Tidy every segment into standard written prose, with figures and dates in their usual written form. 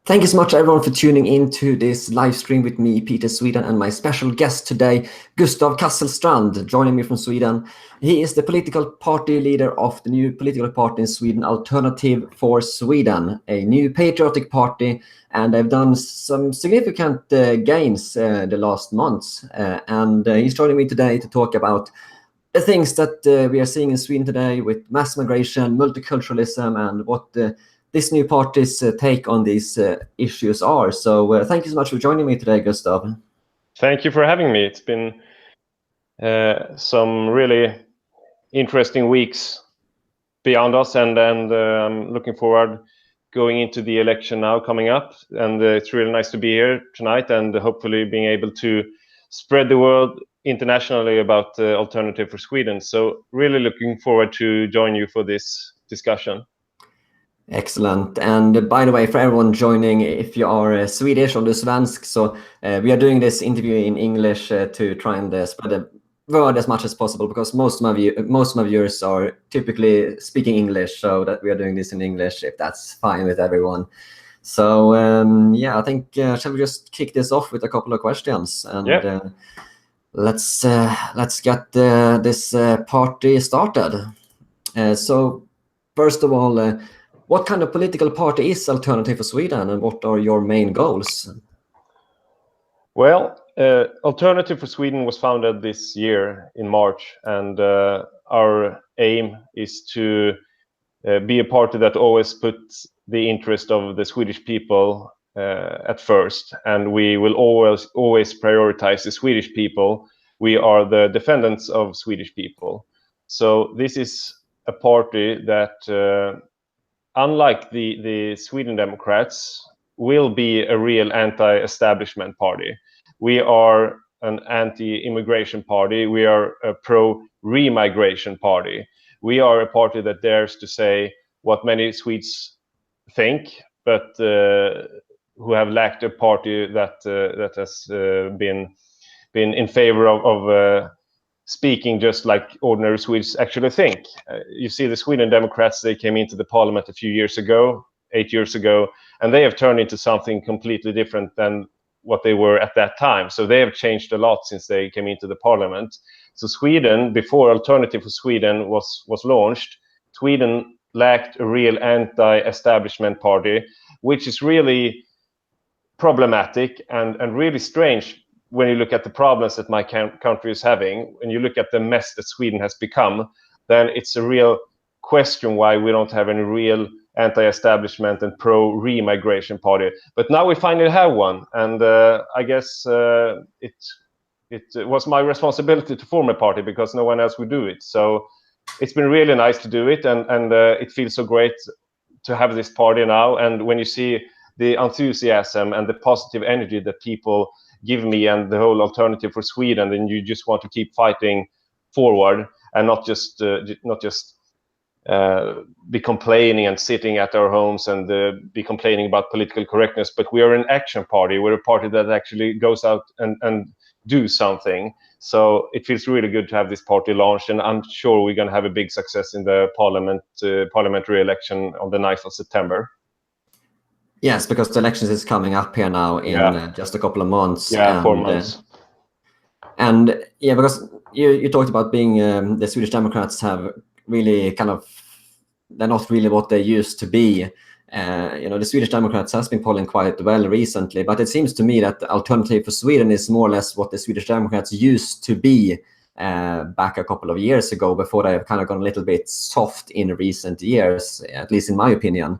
Thank you so much, everyone, for tuning into this live stream with me, Peter Sweden, and my special guest today, Gustav Kasselstrand, joining me from Sweden. He is the political party leader of the new political party in Sweden, Alternative for Sweden, a new patriotic party, and they've done some significant gains the last months. And he's joining me today to talk about the things that we are seeing in Sweden today with mass migration, multiculturalism, and what this new party's take on these issues are. So thank you so much for joining me today, Gustav. Thank you for having me. It's been some really interesting weeks beyond us, and I'm looking forward going into the election now coming up. And it's really nice to be here tonight and hopefully being able to spread the word internationally about Alternative for Sweden. So really looking forward to join you for this discussion. Excellent. And by the way, for everyone joining, if you are Swedish or svensk, so we are doing this interview in English to try and spread the word as much as possible, because most of my viewers are typically speaking English, so that we are doing this in English, if that's fine with everyone. So yeah, I think shall we just kick this off with a couple of questions, and let's get this party started. So first of all, what kind of political party is Alternative for Sweden, and what are your main goals? Well, Alternative for Sweden was founded this year in March, and our aim is to be a party that always puts the interest of the Swedish people at first, and we will always prioritize the Swedish people. We are the defendants of Swedish people. So this is a party that unlike the Sweden Democrats, will be a real anti-establishment party. We are an anti-immigration party. We are a pro-remigration party. We are a party that dares to say what many Swedes think, but who have lacked a party that has been in favor of speaking just like ordinary Swedes actually think. You see, the Sweden Democrats, they came into the parliament a few years ago, 8 years ago, and they have turned into something completely different than what they were at that time. So they have changed a lot since they came into the parliament. So Sweden, before Alternative for Sweden was launched, Sweden lacked a real anti-establishment party, which is really problematic and really strange when you look at the problems that my country is having. When you look at the mess that Sweden has become, then it's a real question why we don't have any real anti-establishment and pro-remigration party. But now we finally have one, and I guess it was my responsibility to form a party because no one else would do it. So it's been really nice to do it, and it feels so great to have this party now. And when you see the enthusiasm and the positive energy that people give me and the whole Alternative for Sweden, then you just want to keep fighting forward and not just be complaining and sitting at our homes and be complaining about political correctness. But we are an action party. We're a party that actually goes out and do something. So it feels really good to have this party launched, and I'm sure we're going to have a big success in the parliamentary election on the 9th of September. Yes, because the elections is coming up here now in just a couple of months. Yeah, 4 months. And yeah, because you talked about being the Swedish Democrats have really they're not really what they used to be. The Swedish Democrats has been polling quite well recently, but it seems to me that Alternative for Sweden is more or less what the Swedish Democrats used to be back a couple of years ago, before they have kind of gone a little bit soft in recent years, at least in my opinion.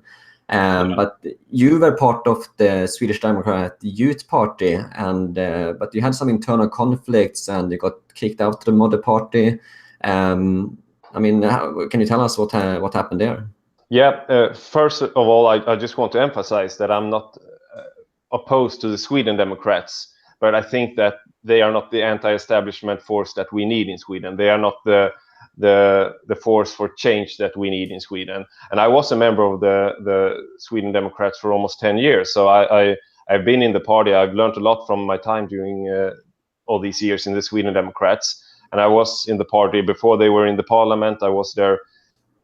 But you were part of the Swedish Democrat Youth Party, and but you had some internal conflicts and you got kicked out of the mother party. I mean, can you tell us what happened there? Yeah, first of all, I just want to emphasize that I'm not opposed to the Sweden Democrats, but I think that they are not the anti-establishment force that we need in Sweden. They are not the force for change that we need in Sweden. And I was a member of the Sweden Democrats for almost 10 years. So I've been in the party. I've learned a lot from my time during all these years in the Sweden Democrats. And I was in the party before they were in the parliament. I was there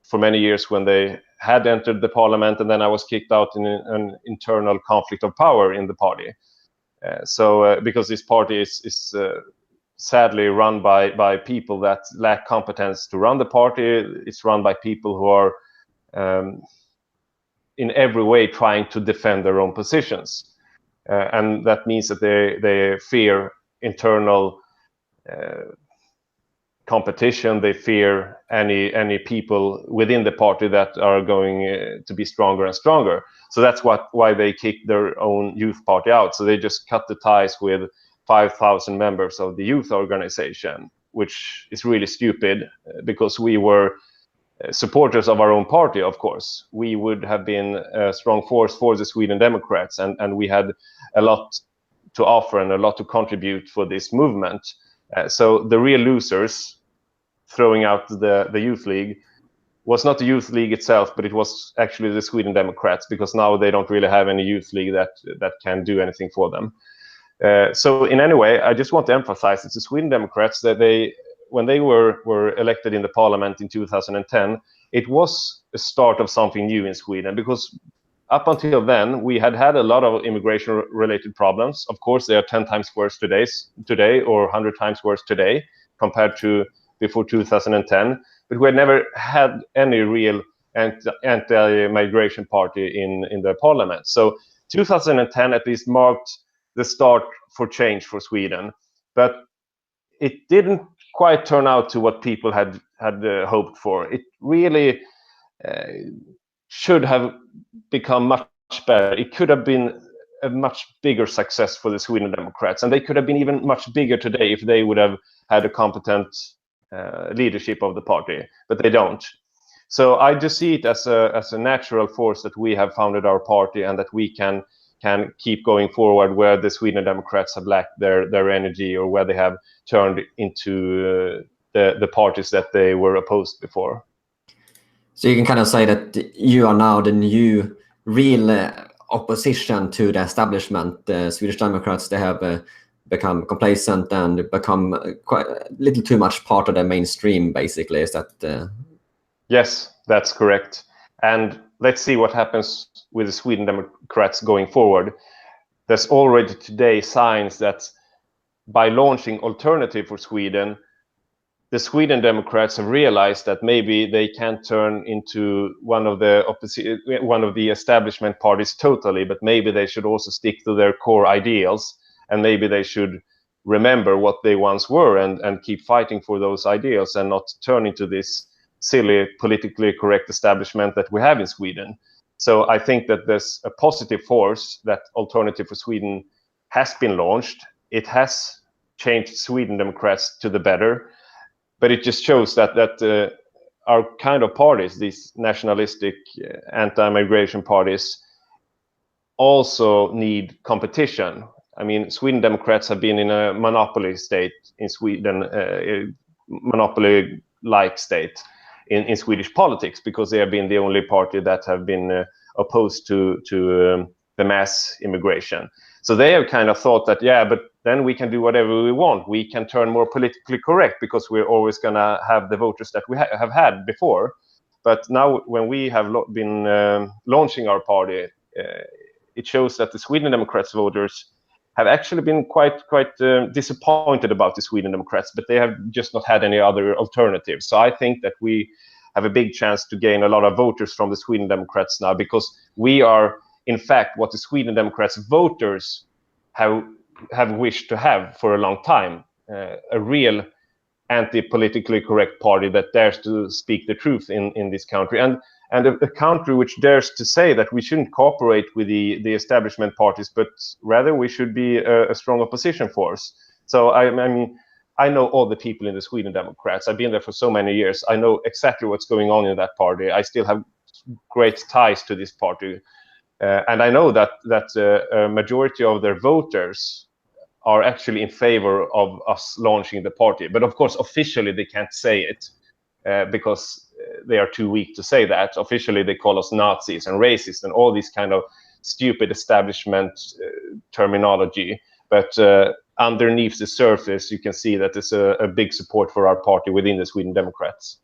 for many years when they had entered the parliament, and then I was kicked out in an internal conflict of power in the party. Because this party is sadly run by people that lack competence to run the party. It's run by people who are in every way trying to defend their own positions. And that means that they fear internal competition. They fear any people within the party that are going to be stronger and stronger. So that's why they kicked their own youth party out. So they just cut the ties with 5,000 members of the youth organization, which is really stupid, because we were supporters of our own party. Of course, we would have been a strong force for the Sweden Democrats, and we had a lot to offer and a lot to contribute for this movement. So the real losers throwing out the youth league was not the youth league itself, but it was actually the Sweden Democrats, because now they don't really have any youth league that can do anything for them. So in any way, I just want to emphasize it's the Sweden Democrats that when they were elected in the parliament in 2010, it was a start of something new in Sweden, because up until then we had a lot of immigration related problems. Of course, they are 10 times worse today or 100 times worse today compared to before 2010, but we had never had any real anti-migration party in the parliament. So 2010 at least marked the start for change for Sweden, but it didn't quite turn out to what people had hoped for. It really should have become much better. It could have been a much bigger success for the Sweden Democrats, and they could have been even much bigger today if they would have had a competent leadership of the party, but they don't. So I just see it as a natural force that we have founded our party, and that we can keep going forward where the Sweden Democrats have lacked their energy, or where they have turned into the parties that they were opposed before. So you can kind of say that you are now the new real opposition to the establishment. The Swedish Democrats, they have become complacent and become quite a little too much part of the mainstream, basically. Is that? Yes, that's correct. And let's see what happens with the Sweden Democrats going forward. There's already today signs that by launching Alternative for Sweden, the Sweden Democrats have realized that maybe they can't turn into one of the establishment parties totally, but maybe they should also stick to their core ideals, and maybe they should remember what they once were and keep fighting for those ideals, and not turn into this silly politically correct establishment that we have in Sweden. So I think that there's a positive force that Alternative for Sweden has been launched. It has changed Sweden Democrats to the better, but it just shows that our kind of parties, these nationalistic anti-migration parties, also need competition. I mean, Sweden Democrats have been in a monopoly state in Sweden, monopoly-like state in Swedish politics, because they have been the only party that have been opposed to the mass immigration. So they have kind of thought that, yeah, but then we can do whatever we want. We can turn more politically correct, because we're always going to have the voters that we have had before. But now when we have been launching our party, it shows that the Sweden Democrats voters have actually been quite disappointed about the Sweden Democrats, but they have just not had any other alternatives. So I think that we have a big chance to gain a lot of voters from the Sweden Democrats now, because we are, in fact, what the Sweden Democrats voters have wished to have for a long time, a real anti-politically correct party that dares to speak the truth in this country, and a country which dares to say that we shouldn't cooperate with the establishment parties, but rather we should be a strong opposition force. So I mean, I know all the people in the Sweden Democrats. I've been there for so many years. I know exactly what's going on in that party. I still have great ties to this party. And I know that a majority of their voters are actually in favor of us launching the party. But of course, officially, they can't say it because they are too weak to say that. Officially, they call us Nazis and racists and all these kind of stupid establishment terminology. But underneath the surface, you can see that there's a big support for our party within the Sweden Democrats.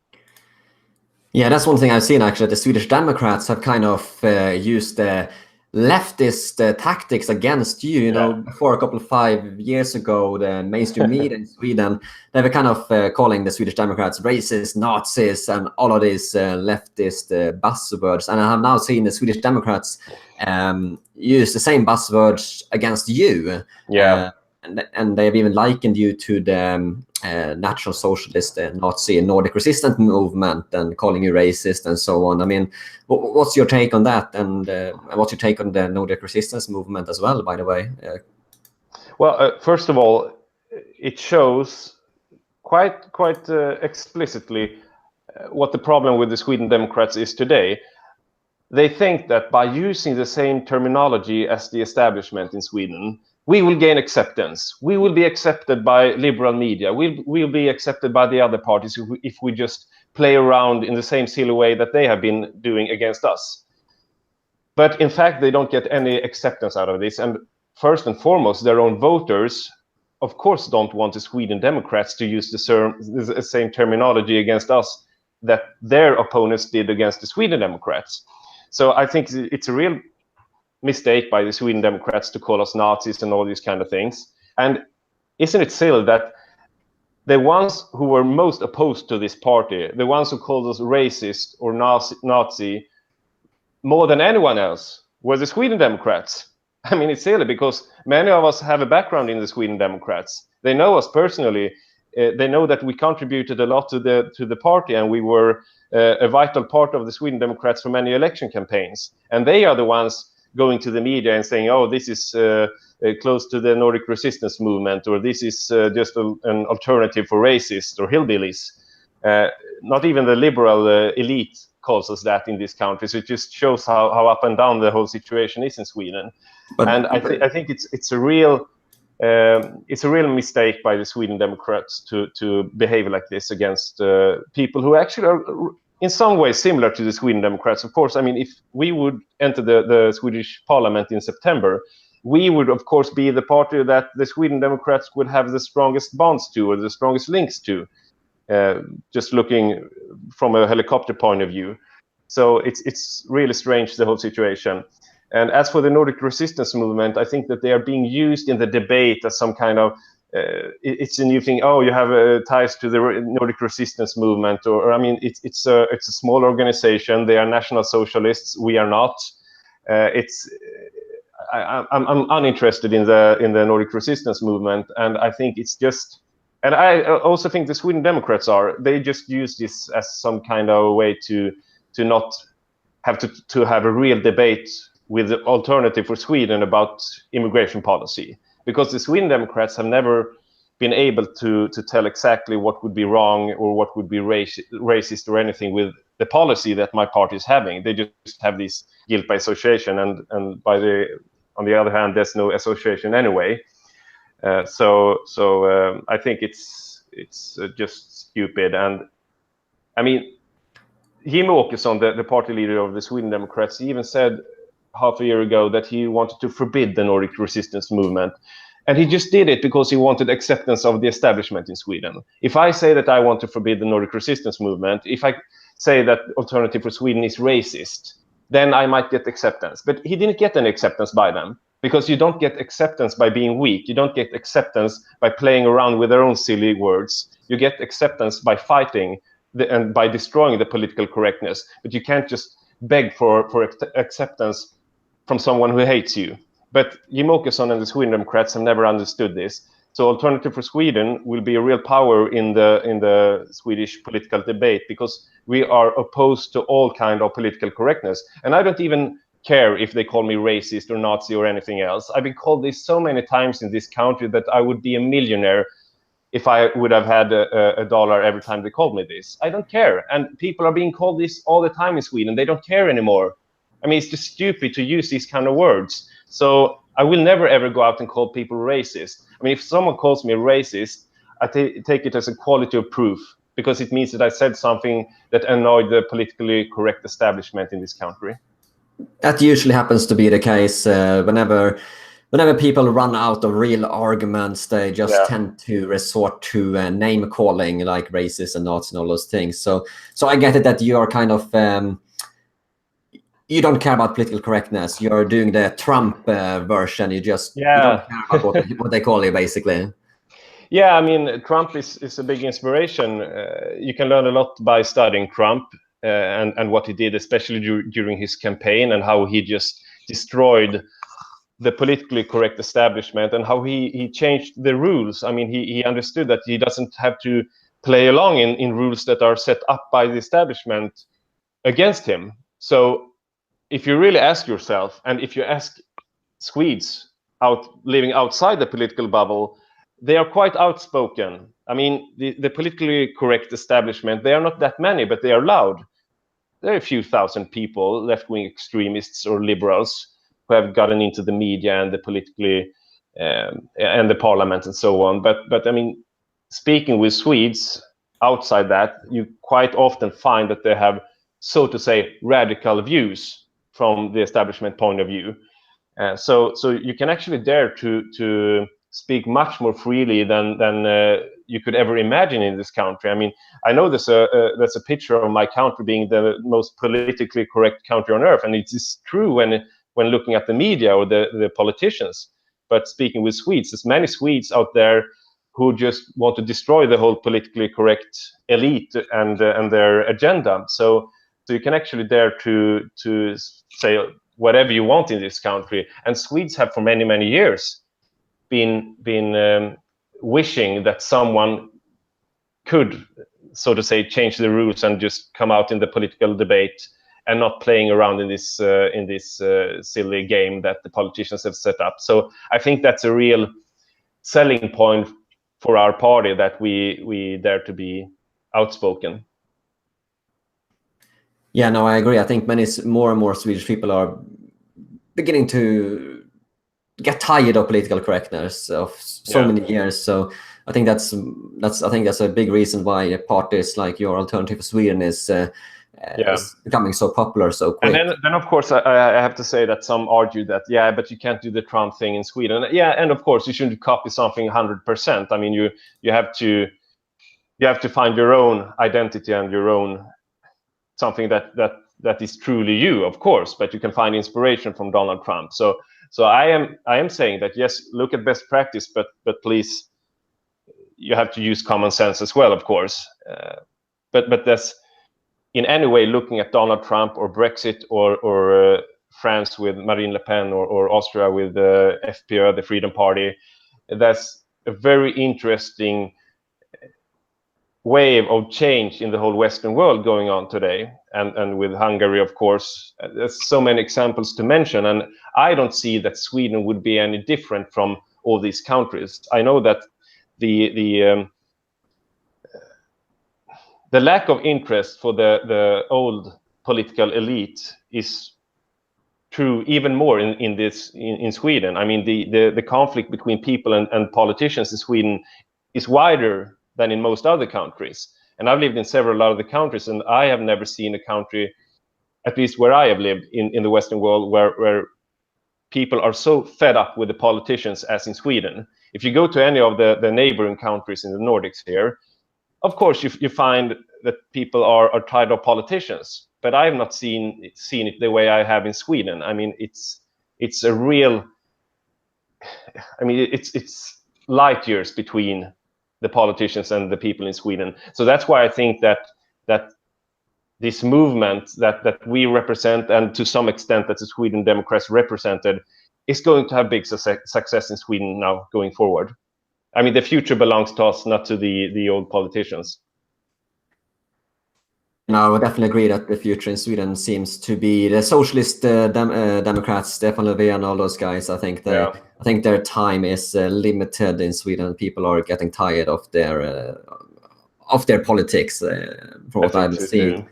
Yeah, that's one thing I've seen actually. The Swedish Democrats have kind of used the leftist tactics against you. You know, before a couple of 5 years ago, the mainstream media in Sweden, they were kind of calling the Swedish Democrats racist, Nazis, and all of these leftist buzzwords. And I have now seen the Swedish Democrats use the same buzzwords against you. Yeah. And they've even likened you to the National Socialist, Nazi, and Nordic resistance movement, and calling you racist and so on. I mean, what's your take on that, and what's your take on the Nordic resistance movement as well, by the way? Well, first of all, it shows quite explicitly what the problem with the Sweden Democrats is today. They think that by using the same terminology as the establishment in Sweden, we will gain acceptance. We will be accepted by liberal media. We'll be accepted by the other parties if we just play around in the same silly way that they have been doing against us. But in fact, they don't get any acceptance out of this. And first and foremost, their own voters, of course, don't want the Sweden Democrats to use the same terminology against us that their opponents did against the Sweden Democrats. So I think it's a real mistake by the Sweden Democrats to call us Nazis and all these kind of things. And isn't it silly that the ones who were most opposed to this party, the ones who called us racist or Nazi more than anyone else, were the Sweden Democrats? I mean, it's silly because many of us have a background in the Sweden Democrats. They know us personally. They know that we contributed a lot to the party, and we were a vital part of the Sweden Democrats for many election campaigns. And they are the ones going to the media and saying, oh, this is close to the Nordic resistance movement, or this is just an alternative for racists or hillbillies. Not even the liberal elite calls us that in this country. So it just shows how up and down the whole situation is in Sweden. And I think it's a real mistake by the Sweden Democrats to behave like this against people who actually are in some ways similar to the Sweden Democrats. Of course, I mean, if we would enter the Swedish parliament in September, we would, of course, be the party that the Sweden Democrats would have the strongest bonds to, or the strongest links to, just looking from a helicopter point of view. So it's really strange, the whole situation. And as for the Nordic resistance movement, I think that they are being used in the debate as some kind of, it's a new thing. Oh, you have ties to the Nordic resistance movement, or I mean, it's a small organization. They are National Socialists. We are not. I'm uninterested in the Nordic resistance movement, and I think it's just. And I also think the Sweden Democrats they just use this as some kind of way to not have to have a real debate with the Alternative for Sweden about immigration policy, because the Sweden Democrats have never been able to tell exactly what would be wrong or what would be racist or anything with the policy that my party is having. They just have this guilt by association, and on the other hand, there's no association anyway. So I think it's just stupid. And I mean, Jimmie Åkesson, the party leader of the Sweden Democrats, he even said half a year ago that he wanted to forbid the Nordic resistance movement. And he just did it because he wanted acceptance of the establishment in Sweden. If I say that I want to forbid the Nordic resistance movement, if I say that Alternative for Sweden is racist, then I might get acceptance. But he didn't get any acceptance by them, because you don't get acceptance by being weak. You don't get acceptance by playing around with their own silly words. You get acceptance by fighting and by destroying the political correctness. But you can't just beg for acceptance from someone who hates you. But Jimmie Åkesson and the Sweden Democrats have never understood this. So Alternative for Sweden will be a real power in the Swedish political debate, because we are opposed to all kind of political correctness. And I don't even care if they call me racist or Nazi or anything else. I've been called this so many times in this country that I would be a millionaire if I would have had a dollar every time they called me this. I don't care. And people are being called this all the time in Sweden. They don't care anymore. I mean, it's just stupid to use these kind of words. So I will never, ever go out and call people racist. I mean, if someone calls me racist, I take it as a quality of proof, because it means that I said something that annoyed the politically correct establishment in this country. That usually happens to be the case whenever whenever people run out of real arguments, they just tend to resort to name calling, like racist and Nazis and all those things. So I get it that you are kind of you don't care about political correctness. You're doing the Trump version. You just you don't care about what they call you, basically. Yeah, I mean, Trump is a big inspiration. You can learn a lot by studying Trump and what he did, especially during his campaign, and how he just destroyed the politically correct establishment, and how he changed the rules. I mean, he understood that he doesn't have to play along in rules that are set up by the establishment against him. So if you really ask yourself, and if you ask Swedes living outside the political bubble, they are quite outspoken. I mean, the politically correct establishment, they are not that many, but they are loud. There are a few thousand people, left-wing extremists or liberals, who have gotten into the media and the politically and the parliament and so on. But I mean, speaking with Swedes outside that, you quite often find that they have, so to say, radical views from the establishment point of view. So you can actually dare to speak much more freely than you could ever imagine in this country. I mean, I know there's a picture of my country being the most politically correct country on earth, and it is true when looking at the media or the politicians. But speaking with Swedes, there's many Swedes out there who just want to destroy the whole politically correct elite and their agenda. So you can actually dare to say whatever you want in this country. And Swedes have for many years been wishing that someone could, so to say, change the rules and just come out in the political debate and not playing around in this silly game that the politicians have set up. So I think that's a real selling point for our party, that we dare to be outspoken. Yeah, no, I agree. I think more and more Swedish people are beginning to get tired of political correctness of so many years. So I think that's a big reason why parties like your Alternative for Sweden is becoming so popular so quick. And then of course I have to say that some argue that but you can't do the Trump thing in Sweden. And of course you shouldn't copy something 100%. I mean, you have to find your own identity and your own something that is truly you, of course, but you can find inspiration from Donald Trump. So I am saying that, yes, look at best practice, but please, you have to use common sense as well, of course. But that's in any way looking at Donald Trump or Brexit or France with Marine Le Pen or Austria with the FPÖ, the Freedom Party. That's a very interesting wave of change in the whole Western world going on today, and with Hungary, of course. There's so many examples to mention, and I don't see that Sweden would be any different from all these countries. I know that the lack of interest for the old political elite is true even more in Sweden. I mean, the conflict between people and politicians in Sweden is wider than in most other countries. And I've lived in several other countries, and I have never seen a country, at least where I have lived in the Western world, where people are so fed up with the politicians as in Sweden. If you go to any of the neighboring countries in the Nordics here, of course you find that people are tired of politicians, but I have not seen it the way I have in Sweden. I mean, it's a real, I mean, it's light years between the politicians and the people in Sweden. So that's why I think that this movement that we represent, and to some extent that the Sweden Democrats represented, is going to have big success in Sweden now going forward. I mean, the future belongs to us, not to the old politicians. No, I would definitely agree that the future in Sweden seems to be the socialist Democrats, Stefan Löfven and all those guys. I think their time is limited in Sweden. People are getting tired of their politics, from what I've seen.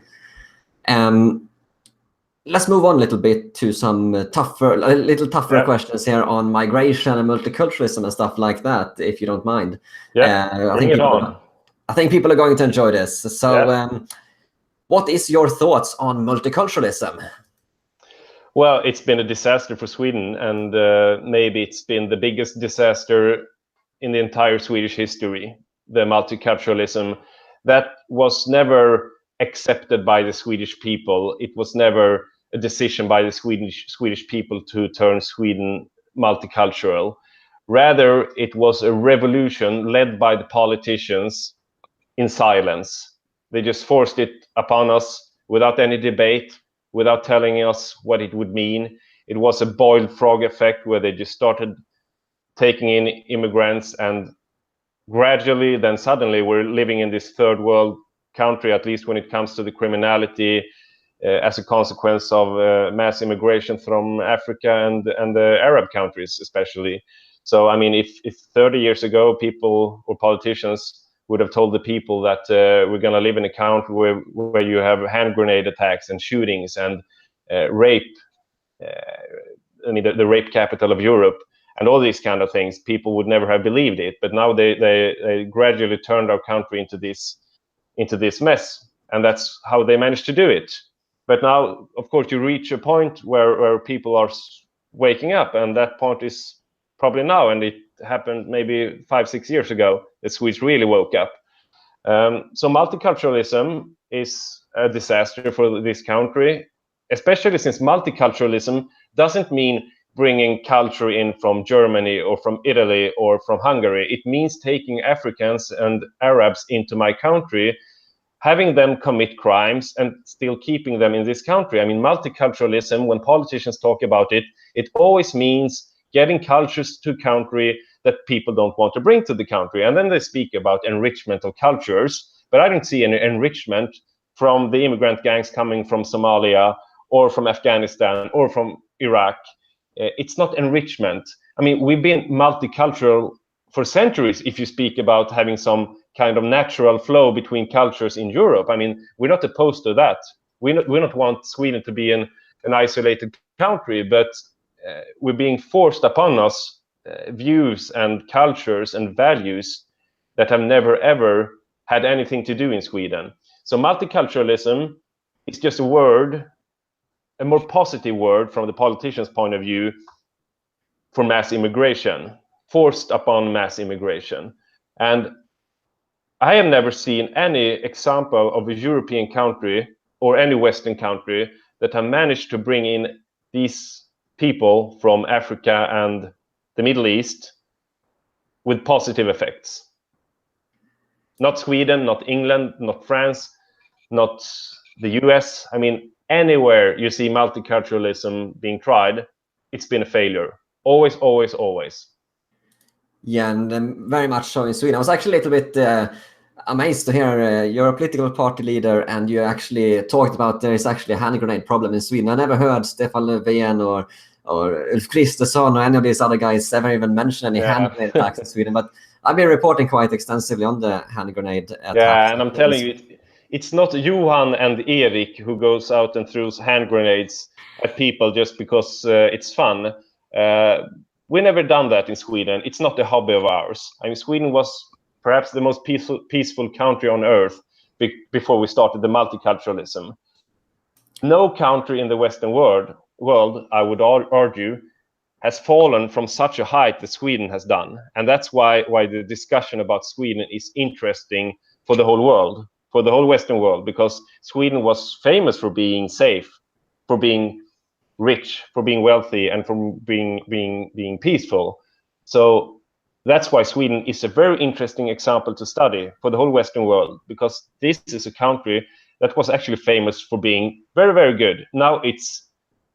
Let's move on a little bit to some tougher questions here on migration and multiculturalism and stuff like that, if you don't mind. I think people are going to enjoy this. So. What is your thoughts on multiculturalism? Well, it's been a disaster for Sweden, and maybe it's been the biggest disaster in the entire Swedish history, the multiculturalism. That was never accepted by the Swedish people. It was never a decision by the Swedish people to turn Sweden multicultural. Rather, it was a revolution led by the politicians in silence. They just forced it upon us without any debate, without telling us what it would mean. It was a boiled frog effect where they just started taking in immigrants, and gradually, then suddenly, we're living in this third world country, at least when it comes to the criminality, as a consequence of mass immigration from Africa and the Arab countries, especially. So, I mean, if 30 years ago, people or politicians would have told the people that we're going to live in a country where you have hand grenade attacks and shootings and rape, I mean, the rape capital of Europe, and all these kind of things, people would never have believed it. But now they gradually turned our country into this mess, and that's how they managed to do it. But now, of course, you reach a point where people are waking up, and that point is probably now, and it happened maybe 5-6 years ago. The Swedes really woke up. So multiculturalism is a disaster for this country, especially since multiculturalism doesn't mean bringing culture in from Germany or from Italy or from Hungary. It means taking Africans and Arabs into my country, having them commit crimes and still keeping them in this country. I mean, multiculturalism, when politicians talk about it, it always means getting cultures to country that people don't want to bring to the country. And then they speak about enrichment of cultures, but I don't see any enrichment from the immigrant gangs coming from Somalia or from Afghanistan or from Iraq. It's not enrichment. I mean, we've been multicultural for centuries if you speak about having some kind of natural flow between cultures in Europe. I mean, we're not opposed to that. We don't want Sweden to be an isolated country, but we're being forced upon us views and cultures and values that have never, ever had anything to do in Sweden. So multiculturalism is just a word, a more positive word from the politician's point of view, for mass immigration, forced upon mass immigration. And I have never seen any example of a European country or any Western country that have managed to bring in these people from Africa and the Middle East with positive effects. Not Sweden, not England, not France, not the US. I mean, anywhere you see multiculturalism being tried, it's been a failure. Always, always, always. Yeah, and very much so in Sweden. I was actually a little bit amazed to hear you're a political party leader and you actually talked about there is actually a hand grenade problem in Sweden. I never heard Stefan Löfven or Ulf Kristersson or any of these other guys ever even mention any hand grenade attacks in Sweden. But I've been reporting quite extensively on the hand grenade attacks. Yeah, and I'm telling you, it's not Johan and Erik who goes out and throws hand grenades at people just because it's fun. We never done that in Sweden. It's not a hobby of ours. I mean, Sweden was perhaps the most peaceful country on earth before we started the multiculturalism. No country in the Western world, I would argue, has fallen from such a height that Sweden has done. And that's why the discussion about Sweden is interesting for the whole world, for the whole Western world, because Sweden was famous for being safe, for being rich, for being wealthy, and for being peaceful. So that's why Sweden is a very interesting example to study for the whole Western world, because this is a country that was actually famous for being very, very good. Now it's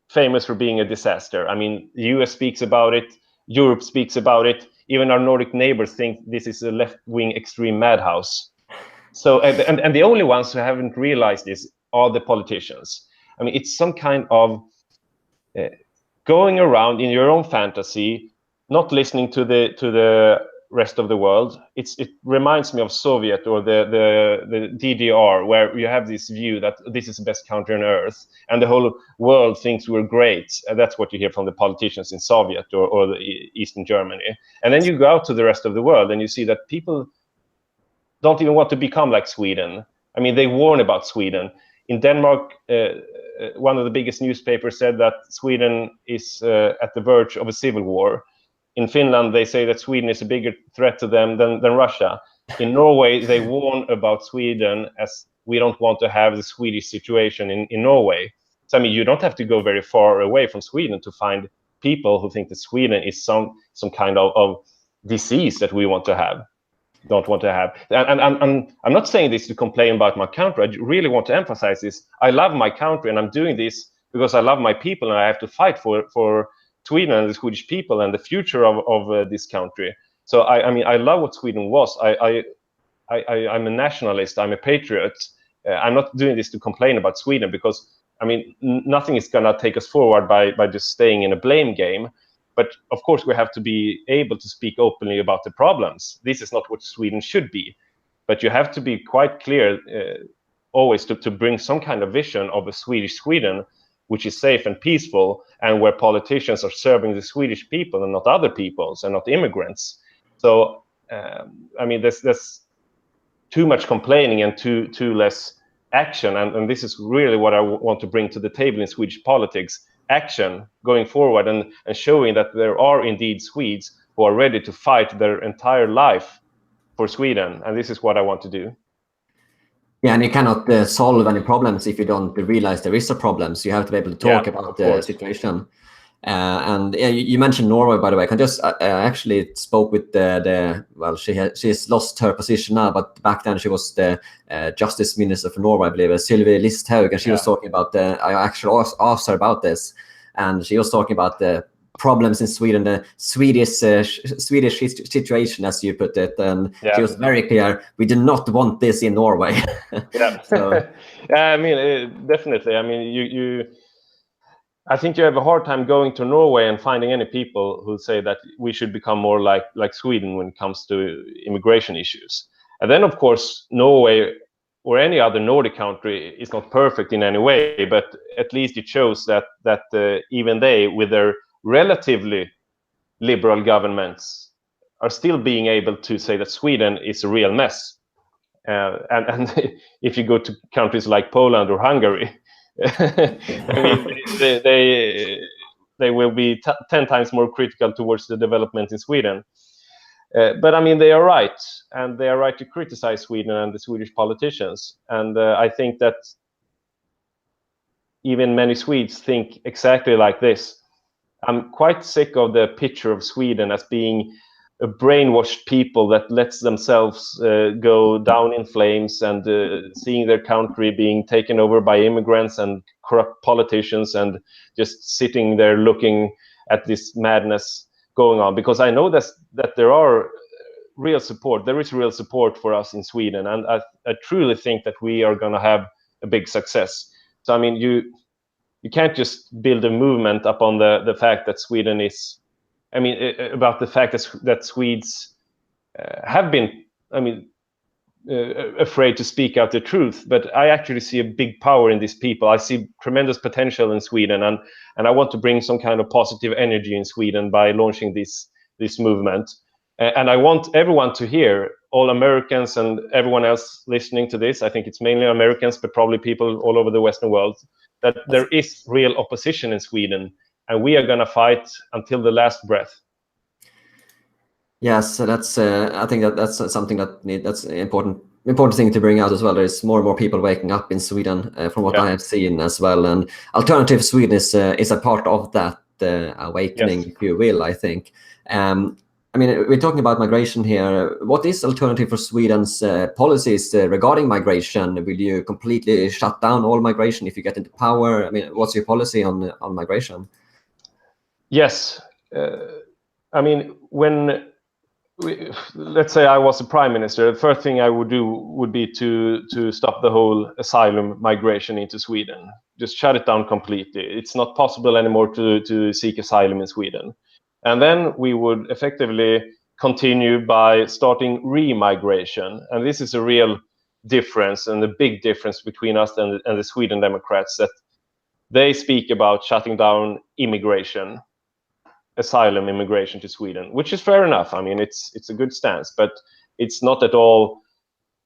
famous for being a disaster. I mean, the US speaks about it, Europe speaks about it, even our Nordic neighbors think this is a left-wing extreme madhouse. So, and the only ones who haven't realized this are the politicians. I mean, it's some kind of going around in your own fantasy, not listening to the rest of the world. It reminds me of Soviet or the DDR, where you have this view that this is the best country on earth, and the whole world thinks we're great. And that's what you hear from the politicians in Soviet or the Eastern Germany. And then you go out to the rest of the world and you see that people don't even want to become like Sweden. I mean, they warn about Sweden. in Denmark, one of the biggest newspapers said that Sweden is at the verge of a civil war. In Finland, they say that Sweden is a bigger threat to them than Russia. In Norway, they warn about Sweden as we don't want to have the Swedish situation in Norway. So, I mean, you don't have to go very far away from Sweden to find people who think that Sweden is some kind of disease that we don't want to have. And I'm not saying this to complain about my country. I really want to emphasize this. I love my country, and I'm doing this because I love my people, and I have to fight for Sweden and the Swedish people and the future of this country. So I mean, I love what Sweden was. I'm a nationalist. I'm a patriot. I'm not doing this to complain about Sweden, because I mean, nothing is going to take us forward by just staying in a blame game. But of course, we have to be able to speak openly about the problems. This is not what Sweden should be. But you have to be quite clear always to bring some kind of vision of a Swedish Sweden, which is safe and peaceful, and where politicians are serving the Swedish people and not other peoples and not immigrants. So, I mean, there's too much complaining and too less action. And this is really what I want to bring to the table in Swedish politics. Action going forward, and showing that there are indeed Swedes who are ready to fight their entire life for Sweden. And this is what I want to do. Yeah, and you cannot solve any problems if you don't realize there is a problem. So you have to be able to talk about the situation. And yeah, you mentioned Norway, by the way. I actually spoke with well, she's lost her position now, but back then she was the justice minister for Norway, I believe, Sylvie Listhaug, and she was talking about I actually asked her about this, and she was talking about the problems in Sweden, the Swedish situation, as you put it, and she was very clear. We do not want this in Norway. So. I mean, definitely. I mean, I think you have a hard time going to Norway and finding any people who say that we should become more like Sweden when it comes to immigration issues. And then, of course, Norway or any other Nordic country is not perfect in any way, but at least it shows that even they, with their relatively liberal governments, are still being able to say that Sweden is a real mess. And if you go to countries like Poland or Hungary, I mean, they will be 10 times more critical towards the development in Sweden. But I mean, they are right, and they are right to criticize Sweden and the Swedish politicians. And I think that even many Swedes think exactly like this. I'm quite sick of the picture of Sweden as being a brainwashed people that lets themselves go down in flames, and seeing their country being taken over by immigrants and corrupt politicians, and just sitting there looking at this madness going on. Because I know that there are real support. There is real support for us in Sweden, and I truly think that we are going to have a big success. So I mean, you can't just build a movement upon the fact that Sweden is. I mean, about the fact that Swedes have been, I mean, afraid to speak out the truth. But I actually see a big power in these people. I see tremendous potential in Sweden, and I want to bring some kind of positive energy in Sweden by launching this movement. And I want everyone to hear, all Americans and everyone else listening to this. I think it's mainly Americans, but probably people all over the Western world, that there is real opposition in Sweden. And we are going to fight until the last breath. Yes, that's. I think that's something that's important thing to bring out as well. There's more and more people waking up in Sweden, from what I have seen as well. And Alternative Sweden is a part of that awakening, if you will. I think. I mean, we're talking about migration here. What is Alternative for Sweden's policies regarding migration? Will you completely shut down all migration if you get into power? I mean, what's your policy on migration? Yes, I mean, let's say I was a prime minister, the first thing I would do would be to stop the whole asylum migration into Sweden. Just shut it down completely. It's not possible anymore to seek asylum in Sweden. And then we would effectively continue by starting re-migration. And this is a real difference, and a big difference between us and the Sweden Democrats, that they speak about shutting down immigration, asylum immigration to Sweden, which is fair enough. I mean, it's a good stance, but it's not at all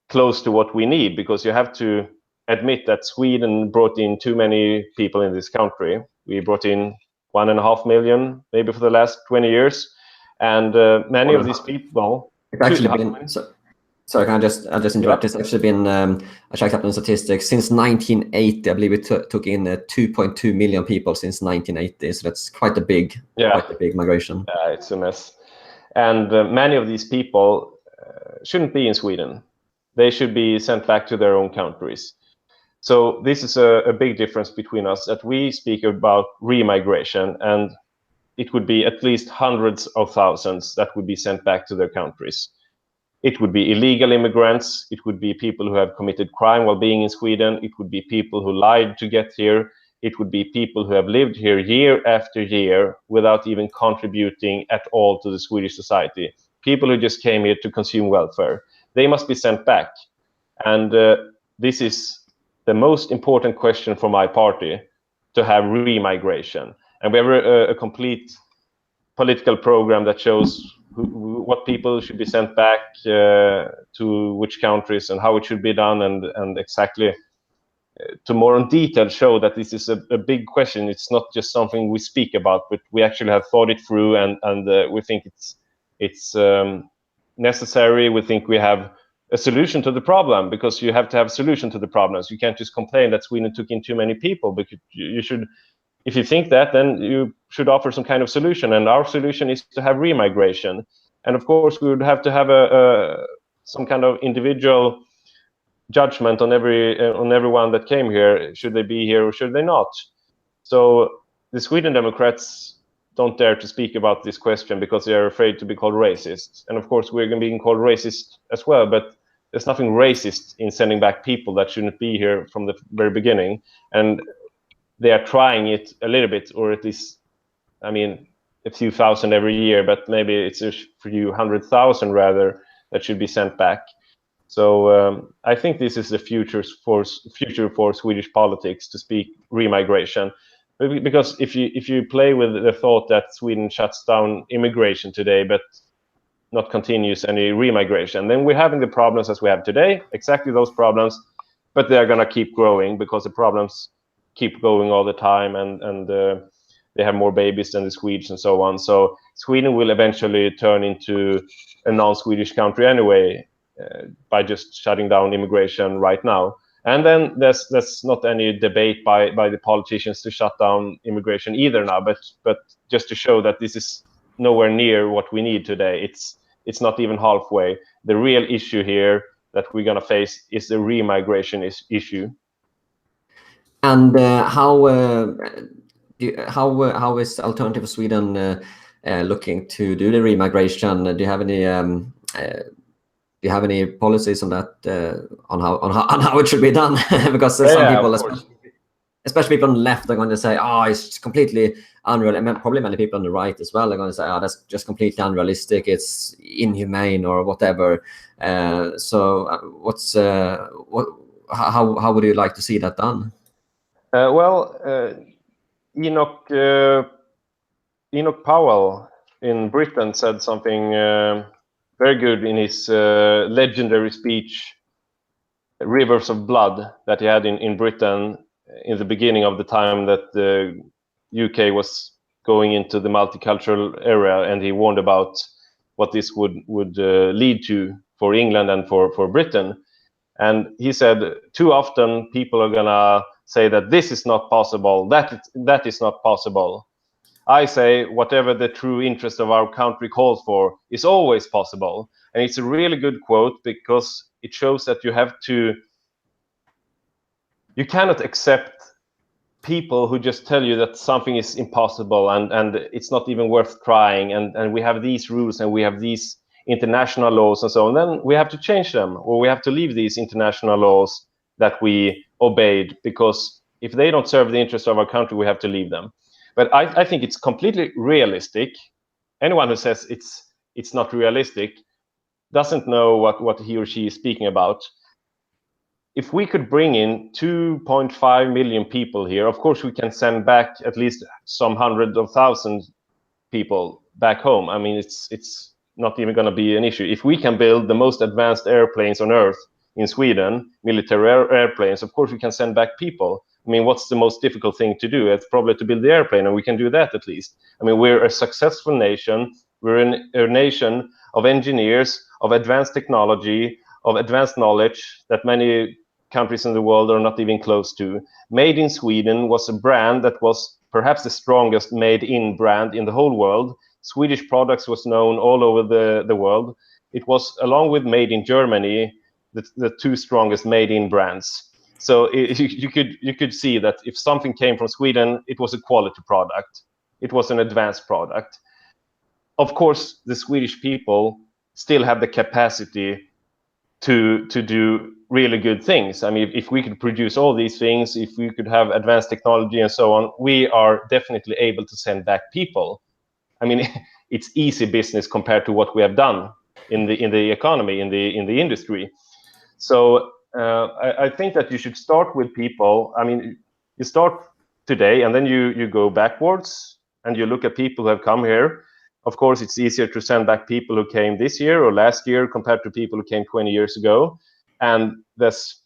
close to what we need, because you have to admit that Sweden brought in too many people in this country. We brought in 1.5 million, maybe for the last 20 years. And many of these people... It's actually been... Sorry, can I just interrupt? It's actually been, I checked up on statistics, since 1980, I believe it took in 2.2 million people since 1980. So that's quite a big migration. Yeah, it's a mess. And many of these people shouldn't be in Sweden. They should be sent back to their own countries. So this is a big difference between us, that we speak about remigration, and it would be at least hundreds of thousands that would be sent back to their countries. It would be illegal immigrants. It would be people who have committed crime while being in Sweden. It would be people who lied to get here. It would be people who have lived here year after year without even contributing at all to the Swedish society. People who just came here to consume welfare. They must be sent back. And this is the most important question for my party, to have remigration. And we have a complete political program that shows what people should be sent back to which countries and how it should be done, and exactly to more in detail show that this is a big question. It's not just something we speak about, but we actually have thought it through, and we think it's necessary. We think we have a solution to the problem, because you have to have a solution to the problems. You can't just complain that Sweden took in too many people, but you should, if you think that, then you should offer some kind of solution. And our solution is to have remigration. And of course, we would have to have some kind of individual judgment on everyone that came here. Should they be here or should they not? So the Sweden Democrats don't dare to speak about this question because they are afraid to be called racist. And of course, we're going to be called racist as well. But there's nothing racist in sending back people that shouldn't be here from the very beginning. And they are trying it a little bit, or at least, I mean, a few thousand every year, but maybe it's a few 100,000 rather that should be sent back. So I think this is the future for Swedish politics, to speak remigration. Because if you play with the thought that Sweden shuts down immigration today, but not continues any remigration, then we're having the problems as we have today, exactly those problems, but they're going to keep growing because the problems keep going all the time, and they have more babies than the Swedes and so on. So Sweden will eventually turn into a non-Swedish country anyway, by just shutting down immigration right now. And then there's not any debate by the politicians to shut down immigration either now, but just to show that this is nowhere near what we need today. It's not even halfway. The real issue here that we're going to face is the remigration issue. And how is Alternative Sweden looking to do the remigration? Do you have any policies on that, on how it should be done? Because some people, especially people on the left, are going to say, "Oh, it's completely unreal." And probably many people on the right as well are going to say, "Oh, that's just completely unrealistic. It's inhumane or whatever." How would you like to see that done? Enoch Powell in Britain said something very good in his legendary speech, Rivers of Blood, that he had in Britain in the beginning of the time that the UK was going into the multicultural era, and he warned about what this would lead to for England and for Britain. And he said, too often people are gonna say that this is not possible, that is not possible. I say whatever the true interest of our country calls for is always possible. And it's a really good quote, because it shows that you cannot accept people who just tell you that something is impossible and it's not even worth trying, and we have these rules and we have these international laws and so on. Then we have to change them, or we have to leave these international laws that we obeyed, because if they don't serve the interest of our country, we have to leave them. But I think it's completely realistic. Anyone who says it's not realistic doesn't know what he or she is speaking about. If we could bring in 2.5 million people here, of course we can send back at least some hundreds of thousands people back home. I mean, it's not even going to be an issue. If we can build the most advanced airplanes on Earth in Sweden, military airplanes, of course we can send back people. I mean, what's the most difficult thing to do? It's probably to build the airplane, and we can do that at least. I mean, we're a successful nation. We're a nation of engineers, of advanced technology, of advanced knowledge that many countries in the world are not even close to. Made in Sweden was a brand that was perhaps the strongest made in brand in the whole world. Swedish products was known all over the world. It was, along with made in Germany, the two strongest made in brands. So you could see that if something came from Sweden, it was a quality product. It was an advanced product. Of course, the Swedish people still have the capacity to do really good things. I mean, if we could produce all these things, if we could have advanced technology and so on, we are definitely able to send back people. I mean, it's easy business compared to what we have done in the economy, in the industry. So I think that you should start with people. I mean, you start today and then you go backwards and you look at people who have come here. Of course, it's easier to send back people who came this year or last year compared to people who came 20 years ago. And there's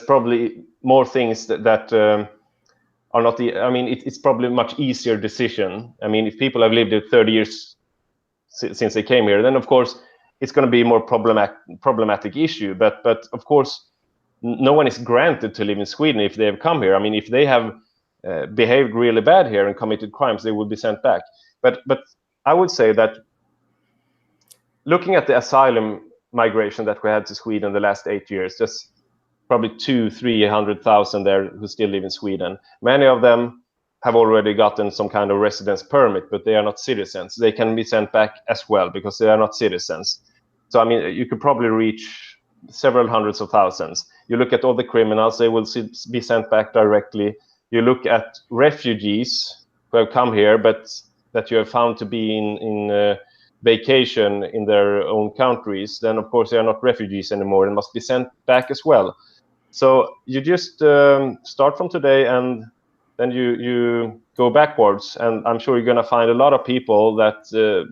probably more things that are not I mean, it's probably a much easier decision. I mean, if people have lived here 30 years since they came here, then of course it's going to be a more problematic issue. But of course, no one is granted to live in Sweden if they have come here. I mean, if they have behaved really bad here and committed crimes, they will be sent back. But I would say that looking at the asylum migration that we had to Sweden the last 8 years, just probably 200,000-300,000 there who still live in Sweden. Many of them have already gotten some kind of residence permit, but they are not citizens. They can be sent back as well because they are not citizens. So I mean, you could probably reach several hundreds of thousands. You look at all the criminals, they will be sent back directly. You look at refugees who have come here, but that you have found to be in vacation in their own countries, then of course they are not refugees anymore and must be sent back as well. So you just start from today and then you go backwards, and I'm sure you're going to find a lot of people that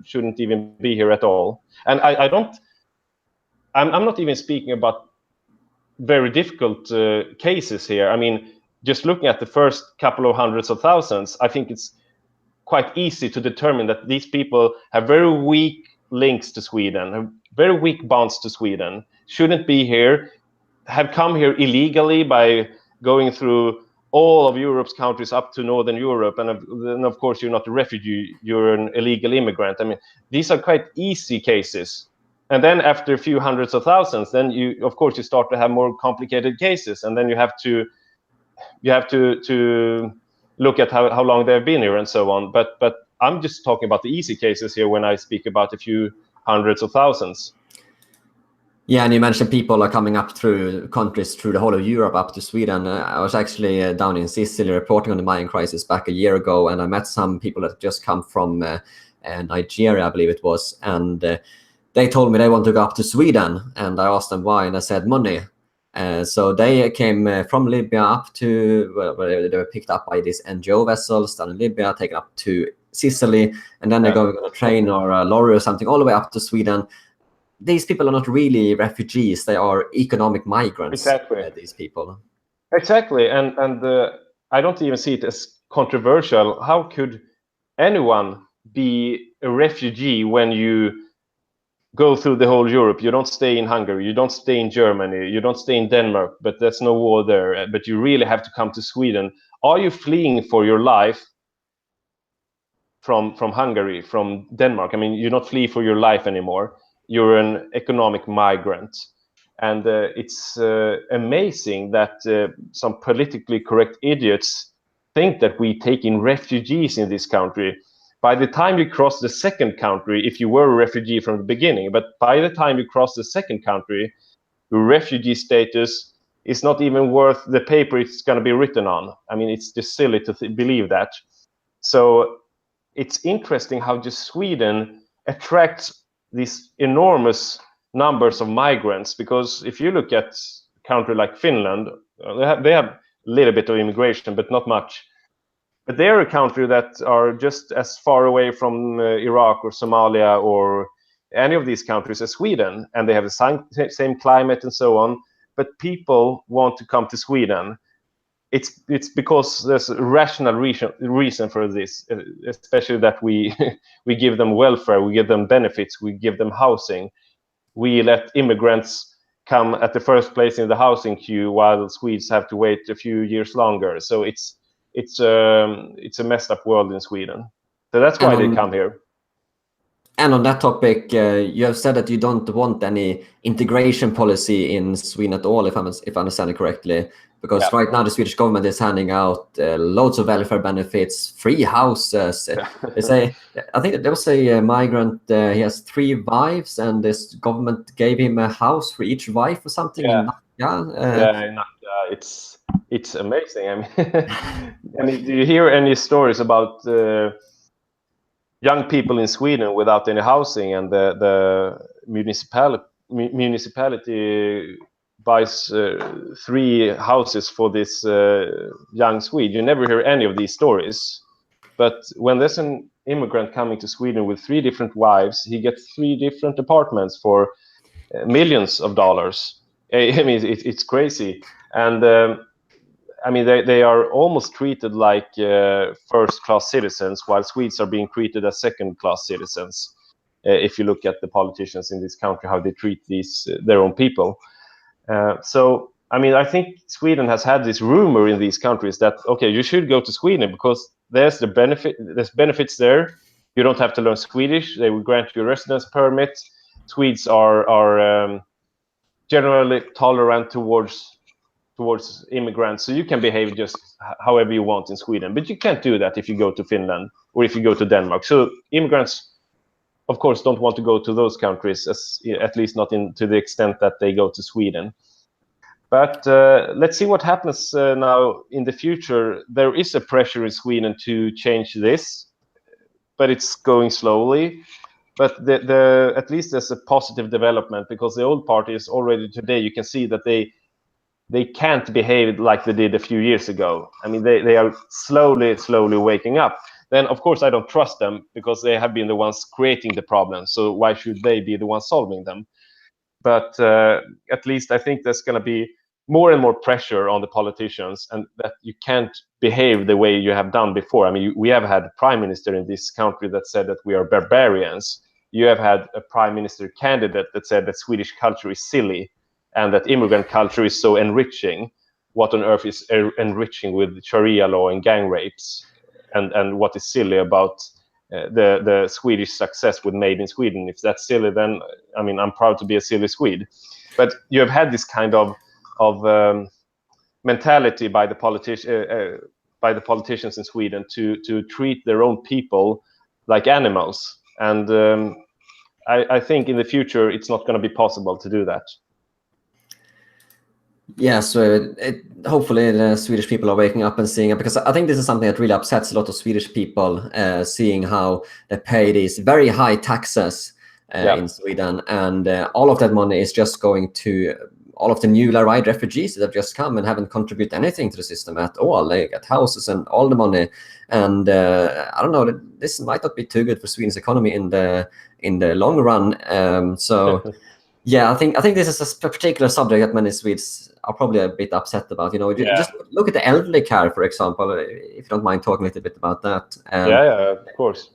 shouldn't even be here at all. And I'm not even speaking about very difficult cases here. I mean, just looking at the first couple of hundreds of thousands, I think it's quite easy to determine that these people have very weak links to Sweden, have very weak bonds to Sweden, shouldn't be here, have come here illegally by going through all of Europe's countries up to Northern Europe. And then, of course, you're not a refugee, you're an illegal immigrant. I mean, these are quite easy cases. And then after a few hundreds of thousands, then you, of course, you start to have more complicated cases. And then you have to look at how long they've been here and so on. But I'm just talking about the easy cases here when I speak about a few hundreds of thousands. Yeah, and you mentioned people are coming up through countries through the whole of Europe up to Sweden. I was actually down in Sicily reporting on the migrant crisis back a year ago, and I met some people that just come from Nigeria, I believe it was, and they told me they want to go up to Sweden, and I asked them why, and they said money. So they came from Libya up to, well, they were picked up by these NGO vessels down in Libya, taken up to Sicily, and then they're going on a train or a lorry or something all the way up to Sweden. These people are not really refugees; they are economic migrants. Exactly. These people. Exactly, and I don't even see it as controversial. How could anyone be a refugee when you go through the whole Europe? You don't stay in Hungary, you don't stay in Germany, you don't stay in Denmark, but there's no war there. But you really have to come to Sweden. Are you fleeing for your life from Hungary, from Denmark? I mean, you don't flee for your life anymore. You're an economic migrant. And it's amazing that some politically correct idiots think that we take in refugees in this country. By the time you cross the second country, if you were a refugee from the beginning, but by the time you cross the second country, your refugee status is not even worth the paper it's going to be written on. I mean, it's just silly to believe that. So it's interesting how just Sweden attracts these enormous numbers of migrants, because if you look at a country like Finland, they have a little bit of immigration, but not much. But they're a country that are just as far away from Iraq or Somalia or any of these countries as Sweden, and they have the same climate and so on. But people want to come to Sweden. It's because there's a rational reason for this, especially that we we give them welfare, we give them benefits, we give them housing. We let immigrants come at the first place in the housing queue, while Swedes have to wait a few years longer. So it's a messed up world in Sweden. So that's why they come here. And on that topic, you have said that you don't want any integration policy in Sweden at all, if I understand it correctly. Because right now the Swedish government is handing out loads of welfare benefits, free houses. They say, I think there was a migrant, he has 3 wives, and this government gave him a house for each wife or something. Yeah. In Nacka. In Nacka, it's amazing. I mean, do you hear any stories about young people in Sweden without any housing, and the municipality buys 3 houses for this young Swede? You never hear any of these stories. But when there's an immigrant coming to Sweden with 3 different wives, he gets 3 different apartments for millions of dollars. I mean, it's crazy. And I mean, they are almost treated like first-class citizens, while Swedes are being treated as second-class citizens. If you look at the politicians in this country, how they treat their own people. So, I mean, I think Sweden has had this rumor in these countries that, okay, you should go to Sweden because there's benefits there. You don't have to learn Swedish. They will grant you a residence permit. Swedes are generally tolerant towards immigrants, so you can behave just however you want in Sweden. But you can't do that if you go to Finland or if you go to Denmark. So immigrants, of course, don't want to go to those countries, at least not to the extent that they go to Sweden. But let's see what happens now in the future. There is a pressure in Sweden to change this, but it's going slowly. But at least there's a positive development, because the old parties already today, you can see that they can't behave like they did a few years ago. I mean, they are slowly waking up. Then, of course, I don't trust them, because they have been the ones creating the problems. So why should they be the ones solving them? But at least I think there's going to be more and more pressure on the politicians, and that you can't behave the way you have done before. I mean, we have had a prime minister in this country that said that we are barbarians. You have had a prime minister candidate that said that Swedish culture is silly, and that immigrant culture is so enriching. What on earth is enriching with Sharia law and gang rapes? And what is silly about the Swedish success with Made in Sweden? If that's silly, then I mean, I'm proud to be a silly Swede. But you have had this kind of mentality by the politicians in Sweden to treat their own people like animals. And I think in the future it's not going to be possible to do that. Yeah, so hopefully the Swedish people are waking up and seeing it, because I think this is something that really upsets a lot of Swedish people, seeing how they pay these very high taxes in Sweden, and all of that money is just going to all of the newly arrived refugees that have just come and haven't contributed anything to the system at all. They get houses and all the money, and I don't know, this might not be too good for Sweden's economy in the long run. So. Yeah, I think this is a particular subject that many Swedes are probably a bit upset about. You know, just look at the elderly care, for example, if you don't mind talking a little bit about that. Yeah, of course.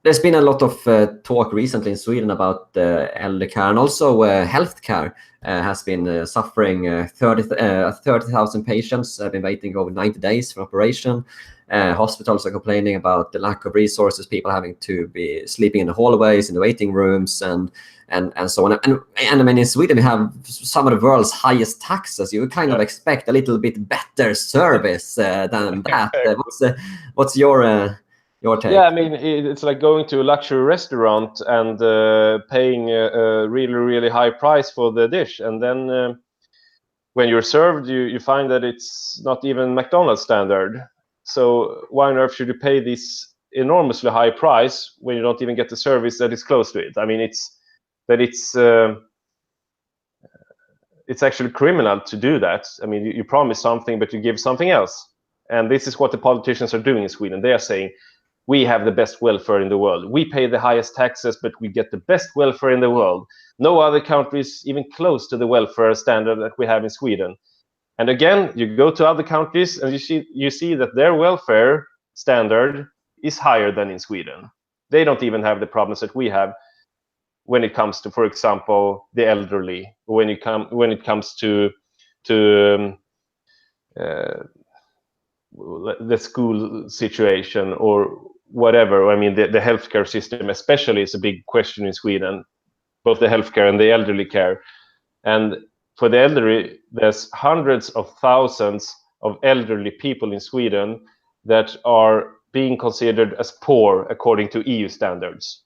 There's been a lot of talk recently in Sweden about elderly care, and also healthcare has been suffering. 30,000 patients have been waiting over 90 days for operation. Hospitals are complaining about the lack of resources, people having to be sleeping in the hallways, in the waiting rooms, and so on. And I mean, in Sweden, we have some of the world's highest taxes. You would kind of expect a little bit better service than that. What's your take? Yeah, I mean, it's like going to a luxury restaurant and paying a really high price for the dish, and then when you're served, you find that it's not even McDonald's standard. So why on earth should you pay this enormously high price when you don't even get the service that is close to it? I mean, it's actually criminal to do that. I mean, you promise something, but you give something else. And this is what the politicians are doing in Sweden. They are saying, we have the best welfare in the world. We pay the highest taxes, but we get the best welfare in the world. No other country is even close to the welfare standard that we have in Sweden. And again, you go to other countries and you see that their welfare standard is higher than in Sweden. They don't even have the problems that we have when it comes to, for example, the elderly, when it comes to the school situation or whatever. I mean, the healthcare system especially is a big question in Sweden, both the healthcare and the elderly care. And for the elderly, there's hundreds of thousands of elderly people in Sweden that are being considered as poor according to EU standards.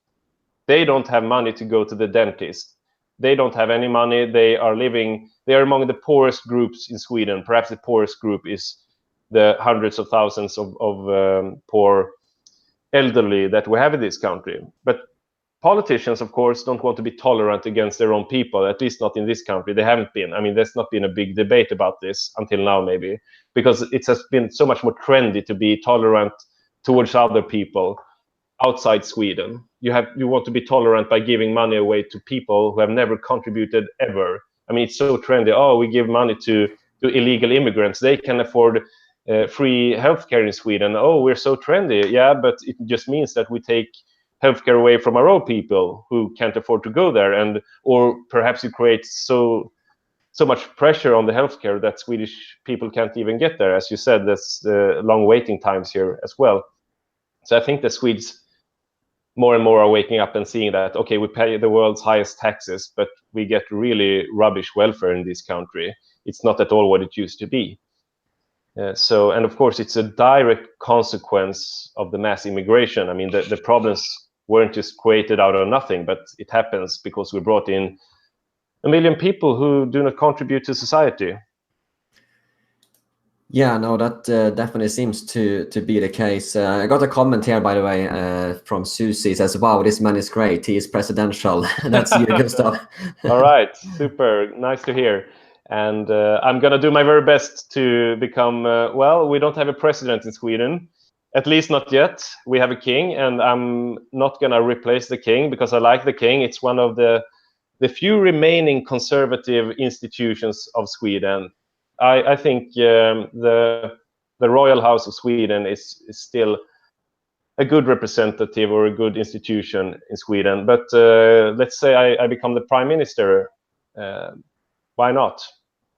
They don't have money to go to the dentist. They don't have any money. They are among the poorest groups in Sweden. Perhaps the poorest group is the hundreds of thousands of poor elderly that we have in this country. But politicians, of course, don't want to be tolerant against their own people, at least not in this country. They haven't been. I mean, there's not been a big debate about this until now, maybe, because it has been so much more trendy to be tolerant towards other people outside Sweden. You want to be tolerant by giving money away to people who have never contributed ever. I mean, it's so trendy. Oh, we give money to illegal immigrants. They can afford free healthcare in Sweden. Oh, we're so trendy. Yeah, but it just means that we take healthcare away from our own people who can't afford to go there, or perhaps it creates so much pressure on the healthcare that Swedish people can't even get there. As you said, there's long waiting times here as well. So I think the Swedes more and more are waking up and seeing that, okay, we pay the world's highest taxes, but we get really rubbish welfare in this country. It's not at all what it used to be. And of course, it's a direct consequence of the mass immigration. I mean, the problems weren't just created out of nothing, but it happens because we brought in 1 million people who do not contribute to society. Yeah, no, that definitely seems to be the case. I got a comment here, by the way, from Susie. Says, "Wow, this man is great. He is presidential." That's you, Gustav. All right, super, nice to hear. And I'm gonna do my very best to become. Well, we don't have a president in Sweden, at least not yet. We have a king, and I'm not gonna replace the king because I like the king. It's one of the few remaining conservative institutions of Sweden. I think the Royal House of Sweden is still a good representative or a good institution in Sweden. But let's say I become the prime minister. Why not?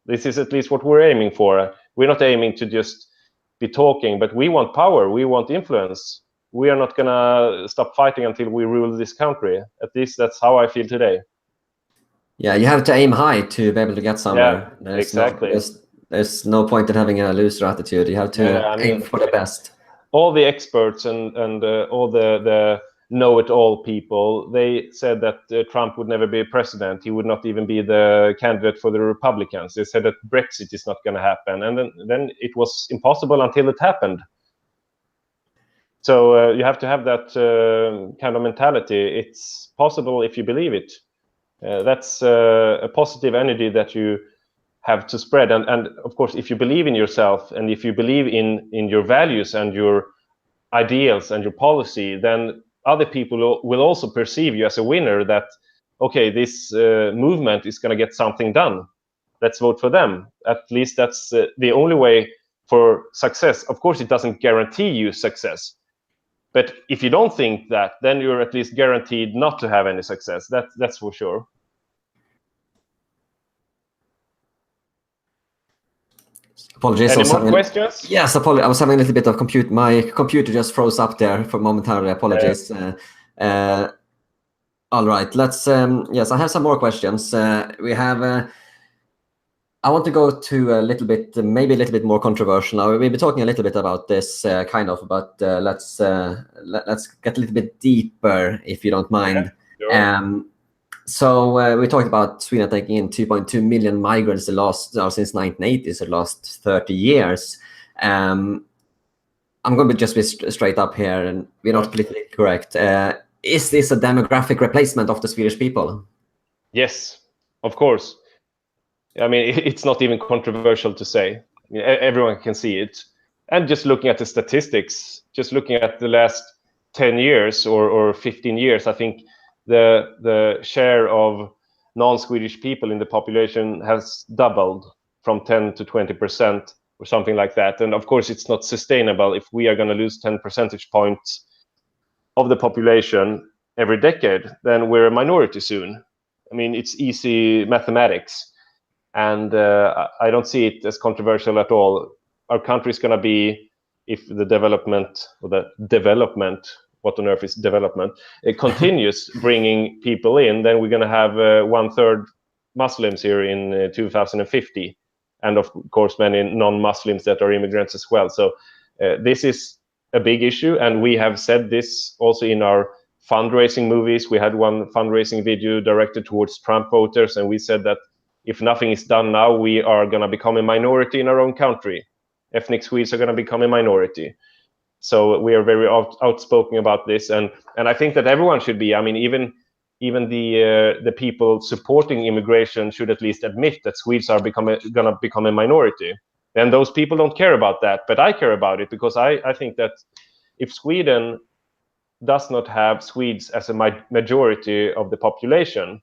This is at least what we're aiming for. We're not aiming to just be talking, but we want power. We want influence. We are not going to stop fighting until we rule this country. At least that's how I feel today. Yeah, you have to aim high to be able to get somewhere. Yeah, exactly. There's no point in having a loser attitude. You have to aim for the best. All the experts and all the know-it-all people, they said that Trump would never be president. He would not even be the candidate for the Republicans. They said that Brexit is not going to happen. And then it was impossible until it happened. So you have to have that kind of mentality. It's possible if you believe it. That's a positive energy that you have to spread. And of course, if you believe in yourself and if you believe in your values and your ideals and your policy, then other people will also perceive you as a winner, that, okay, this movement is going to get something done. Let's vote for them. At least that's the only way for success. Of course, it doesn't guarantee you success. But if you don't think that, then you're at least guaranteed not to have any success. That's for sure. Apologies. Any more questions? Yes, apologies. I was having a little bit of my computer just froze up there for momentarily. Apologies. All right. Let's. Yes, I have some more questions. We have. I want to go to a little bit, maybe a little bit more controversial. Now, we'll be talking a little bit about this but let's get a little bit deeper, if you don't mind. Yeah, sure. So we talked about Sweden taking in 2.2 million migrants since 1980, so the last 30 years. I'm going to just be straight up here, and we're not politically correct. Is this a demographic replacement of the Swedish people? Yes, of course. I mean, it's not even controversial to say. I mean, everyone can see it. And just looking at the statistics, just looking at the last 10 years or 15 years, I think the share of non-Swedish people in the population has doubled from 10 to 20% or something like that. And of course, it's not sustainable if we are going to lose 10 percentage points of the population every decade, then we're a minority soon. I mean, it's easy mathematics. And I don't see it as controversial at all. Our country is going to be, if the development, what on earth is development, it continues bringing people in, then we're going to have 1/3 Muslims here in 2050. And of course, many non-Muslims that are immigrants as well. So this is a big issue. And we have said this also in our fundraising movies. We had one fundraising video directed towards Trump voters. And we said that if nothing is done now, we are going to become a minority in our own country. Ethnic Swedes are going to become a minority. So we are very outspoken about this, and I think that everyone should be. I mean, even the people supporting immigration should at least admit that Swedes are going to become a minority. And those people don't care about that, but I care about it, because I think that if Sweden does not have Swedes as a majority of the population,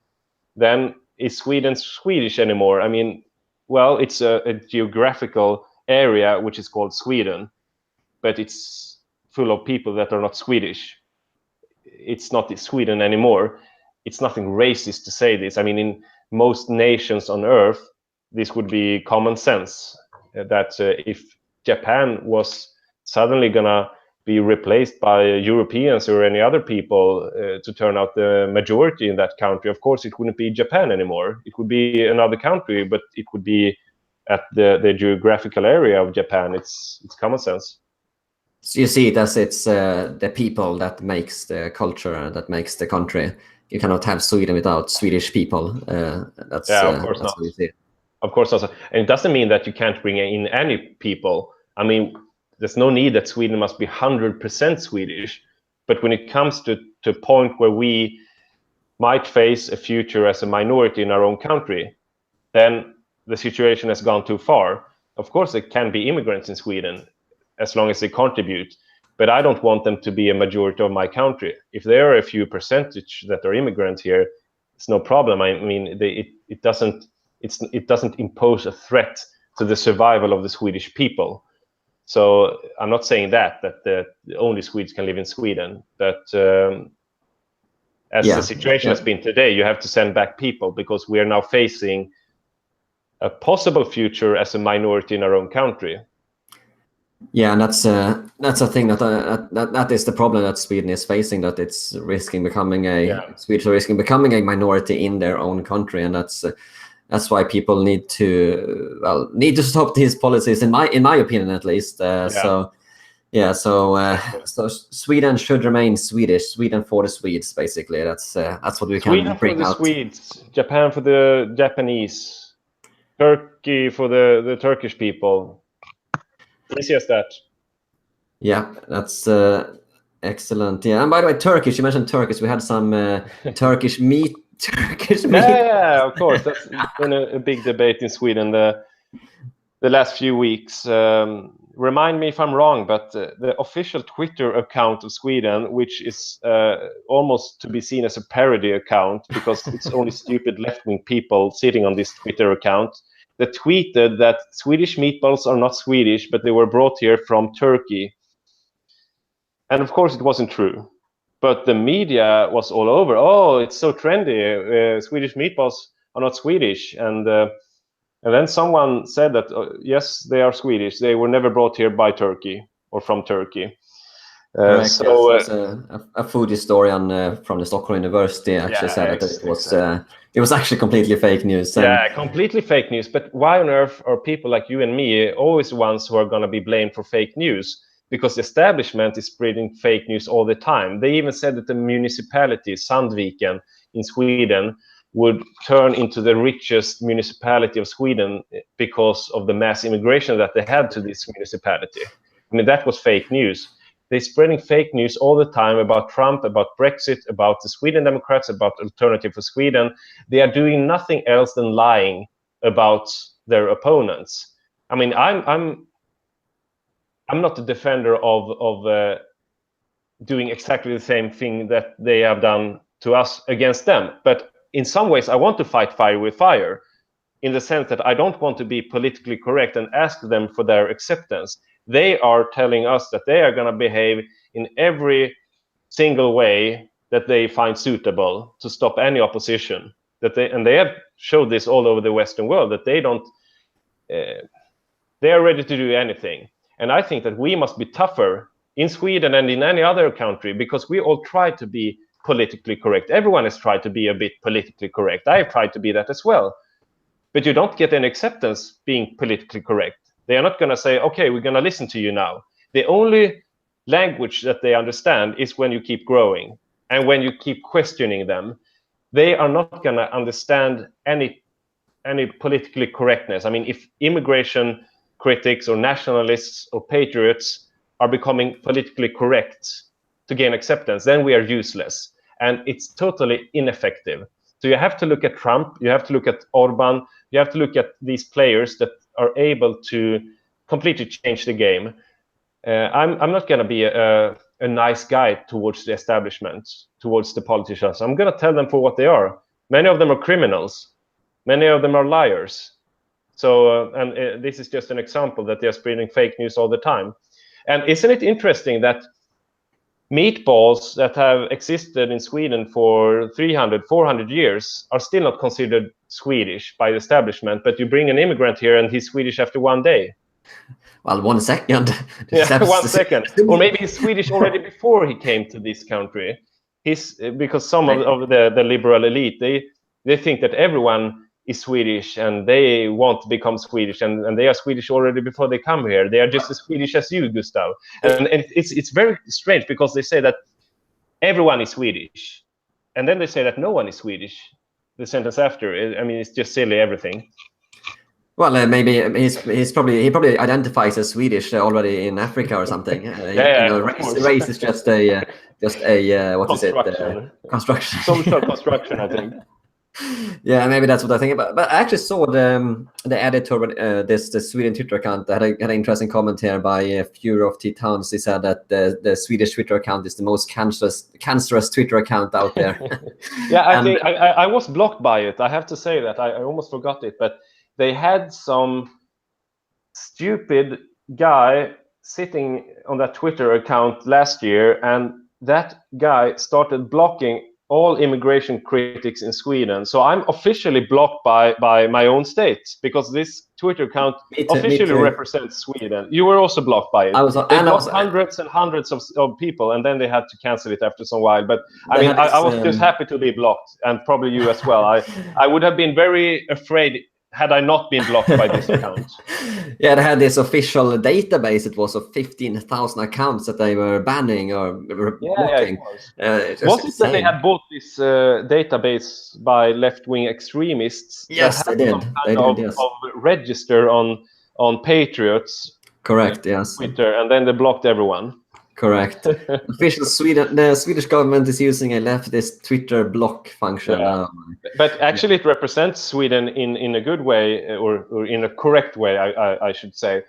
then is Sweden Swedish anymore? I mean, well, it's a geographical area which is called Sweden, but it's full of people that are not Swedish. It's not Sweden anymore. It's nothing racist to say this. I mean, in most nations on earth, this would be common sense, that if Japan was suddenly gonna be replaced by Europeans or any other people to turn out the majority in that country, of course, it wouldn't be Japan anymore. It would be another country, but it would be at the geographical area of Japan. It's common sense. So you see it as it's the people that makes the culture, that makes the country. You cannot have Sweden without Swedish people. That's of course that's not. what you see. Of course not. And it doesn't mean that you can't bring in any people. I mean, there's no need that Sweden must be 100% Swedish. But when it comes to a point where we might face a future as a minority in our own country, then the situation has gone too far. Of course, there can be immigrants in Sweden as long as they contribute, but I don't want them to be a majority of my country. If there are a few percentage that are immigrants here, it's no problem. I mean, it doesn't impose a threat to the survival of the Swedish people. So I'm not saying that the only Swedes can live in Sweden, but as the situation has been today, you have to send back people, because we are now facing a possible future as a minority in our own country. Yeah, and that's a thing that is the problem that Sweden is facing, that it's risking becoming Swedes are risking becoming a minority in their own country, and that's why people need to stop these policies, in my opinion, at least. So Sweden should remain Swedish. Sweden for the Swedes, basically. That's what we can bring out. Sweden for the Swedes, Japan for the Japanese, Turkey for the Turkish people. Easy as that. Yeah, that's excellent. Yeah, and by the way, Turkish. You mentioned Turkish. We had some Turkish meat. Yeah, of course. That's been a big debate in Sweden the last few weeks. Remind me if I'm wrong, but the official Twitter account of Sweden, which is almost to be seen as a parody account, because it's only stupid left-wing people sitting on this Twitter account, that tweeted that Swedish meatballs are not Swedish, but they were brought here from Turkey. And of course, it wasn't true. But the media was all over. Oh, it's so trendy. Swedish meatballs are not Swedish. And then someone said that, yes, they are Swedish. They were never brought here by Turkey or from Turkey. Correct. So a food historian from the Stockholm University actually said that it was actually completely fake news. Completely fake news. But why on earth are people like you and me always the ones who are going to be blamed for fake news? Because the establishment is spreading fake news all the time. They even said that the municipality, Sandviken in Sweden, would turn into the richest municipality of Sweden because of the mass immigration that they had to this municipality. I mean, that was fake news. They're spreading fake news all the time about Trump, about Brexit, about the Sweden Democrats, about Alternative for Sweden. They are doing nothing else than lying about their opponents. I mean, I'm not a defender of doing exactly the same thing that they have done to us against them. But in some ways, I want to fight fire with fire, in the sense that I don't want to be politically correct and ask them for their acceptance. They are telling us that they are going to behave in every single way that they find suitable to stop any opposition. And they have showed this all over the Western world, that they don't, they are ready to do anything. And I think that we must be tougher in Sweden and in any other country, because we all try to be politically correct. Everyone has tried to be a bit politically correct. I have tried to be that as well. But you don't get any acceptance being politically correct. They are not going to say, okay, we're going to listen to you now. The only language that they understand is when you keep growing and when you keep questioning them. They are not going to understand any politically correctness. I mean, if immigration critics or nationalists or patriots are becoming politically correct to gain acceptance, then we are useless. And it's totally ineffective. So you have to look at Trump, you have to look at Orban, you have to look at these players that are able to completely change the game. I'm not going to be a nice guy towards the establishment, towards the politicians. I'm going to tell them for what they are. Many of them are criminals. Many of them are liars. So, and this is just an example that they're spreading fake news all the time. And isn't it interesting that meatballs that have existed in Sweden for 300, 400 years are still not considered Swedish by the establishment, but you bring an immigrant here and he's Swedish after one day. Well, 1 second. Yeah, 1 second. Or maybe he's Swedish already before he came to this country. Because some of the liberal elite, they think that everyone is Swedish and they want to become Swedish, and they are Swedish already before they come here. They are just as Swedish as you, Gustav. And it's very strange, because they say that everyone is Swedish, and then they say that no one is Swedish the sentence after. I mean, it's just silly, everything. Well, maybe he probably identifies as Swedish already in Africa or something. Race is just a what is it? Construction. Social construction, I think. Yeah, maybe that's what I think about. But I actually saw the editor the Sweden Twitter account that had an interesting comment here by Fury of T Towns. He said that the Swedish Twitter account is the most cancerous Twitter account out there. Yeah, I think I was blocked by it. I have to say that I almost forgot it, but they had some stupid guy sitting on that Twitter account last year, and that guy started blocking all immigration critics in Sweden. So I'm officially blocked by my own state, because this Twitter account officially represents Sweden. You were also blocked by it. They blocked hundreds and hundreds of people, and then they had to cancel it after some while. But I mean, I was just happy to be blocked, and probably you as well. I would have been very afraid had I not been blocked by this account. Yeah, they had this official database. It was of 15,000 accounts that they were banning or blocking. Was it that they had bought this database by left-wing extremists? Yes, they did. Of register on Patriots. Correct. Yes. Twitter, and then they blocked everyone. Correct. Official the Swedish government is using a leftist Twitter block function. Yeah. But actually, it represents Sweden in a good way, or in a correct way, I should say,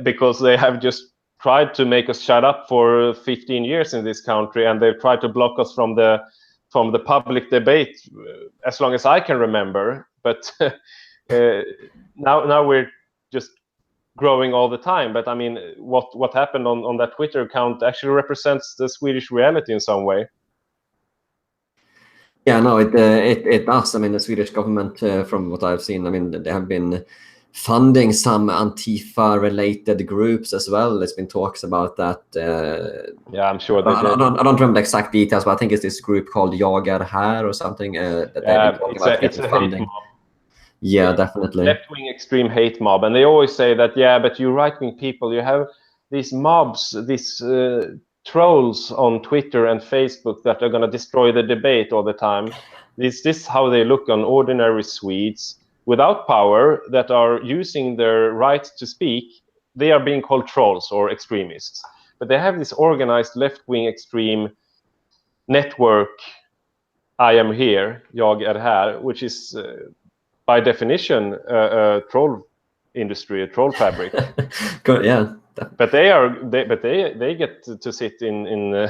because they have just tried to make us shut up for 15 years in this country, and they've tried to block us from the public debate as long as I can remember. But now we're just growing all the time. But I mean, what happened on that Twitter account actually represents the Swedish reality in some way. Yeah, no, it does. I mean, the Swedish government, from what I've seen, I mean, they have been funding some Antifa-related groups as well. There's been talks about that. Yeah, I'm sure they did. I don't remember the exact details, but I think it's this group called Jag är här or something. That they've been talking about it's a hate mob. Yeah, definitely. Left-wing extreme hate mob. And they always say that, yeah, but you right-wing people, you have these mobs, these trolls on Twitter and Facebook that are going to destroy the debate all the time. Is this how they look on ordinary Swedes without power that are using their right to speak? They are being called trolls or extremists. But they have this organized left-wing extreme network, I am here, jag är här, which is... by definition, a troll industry, a troll fabric. Yeah, But they get to sit in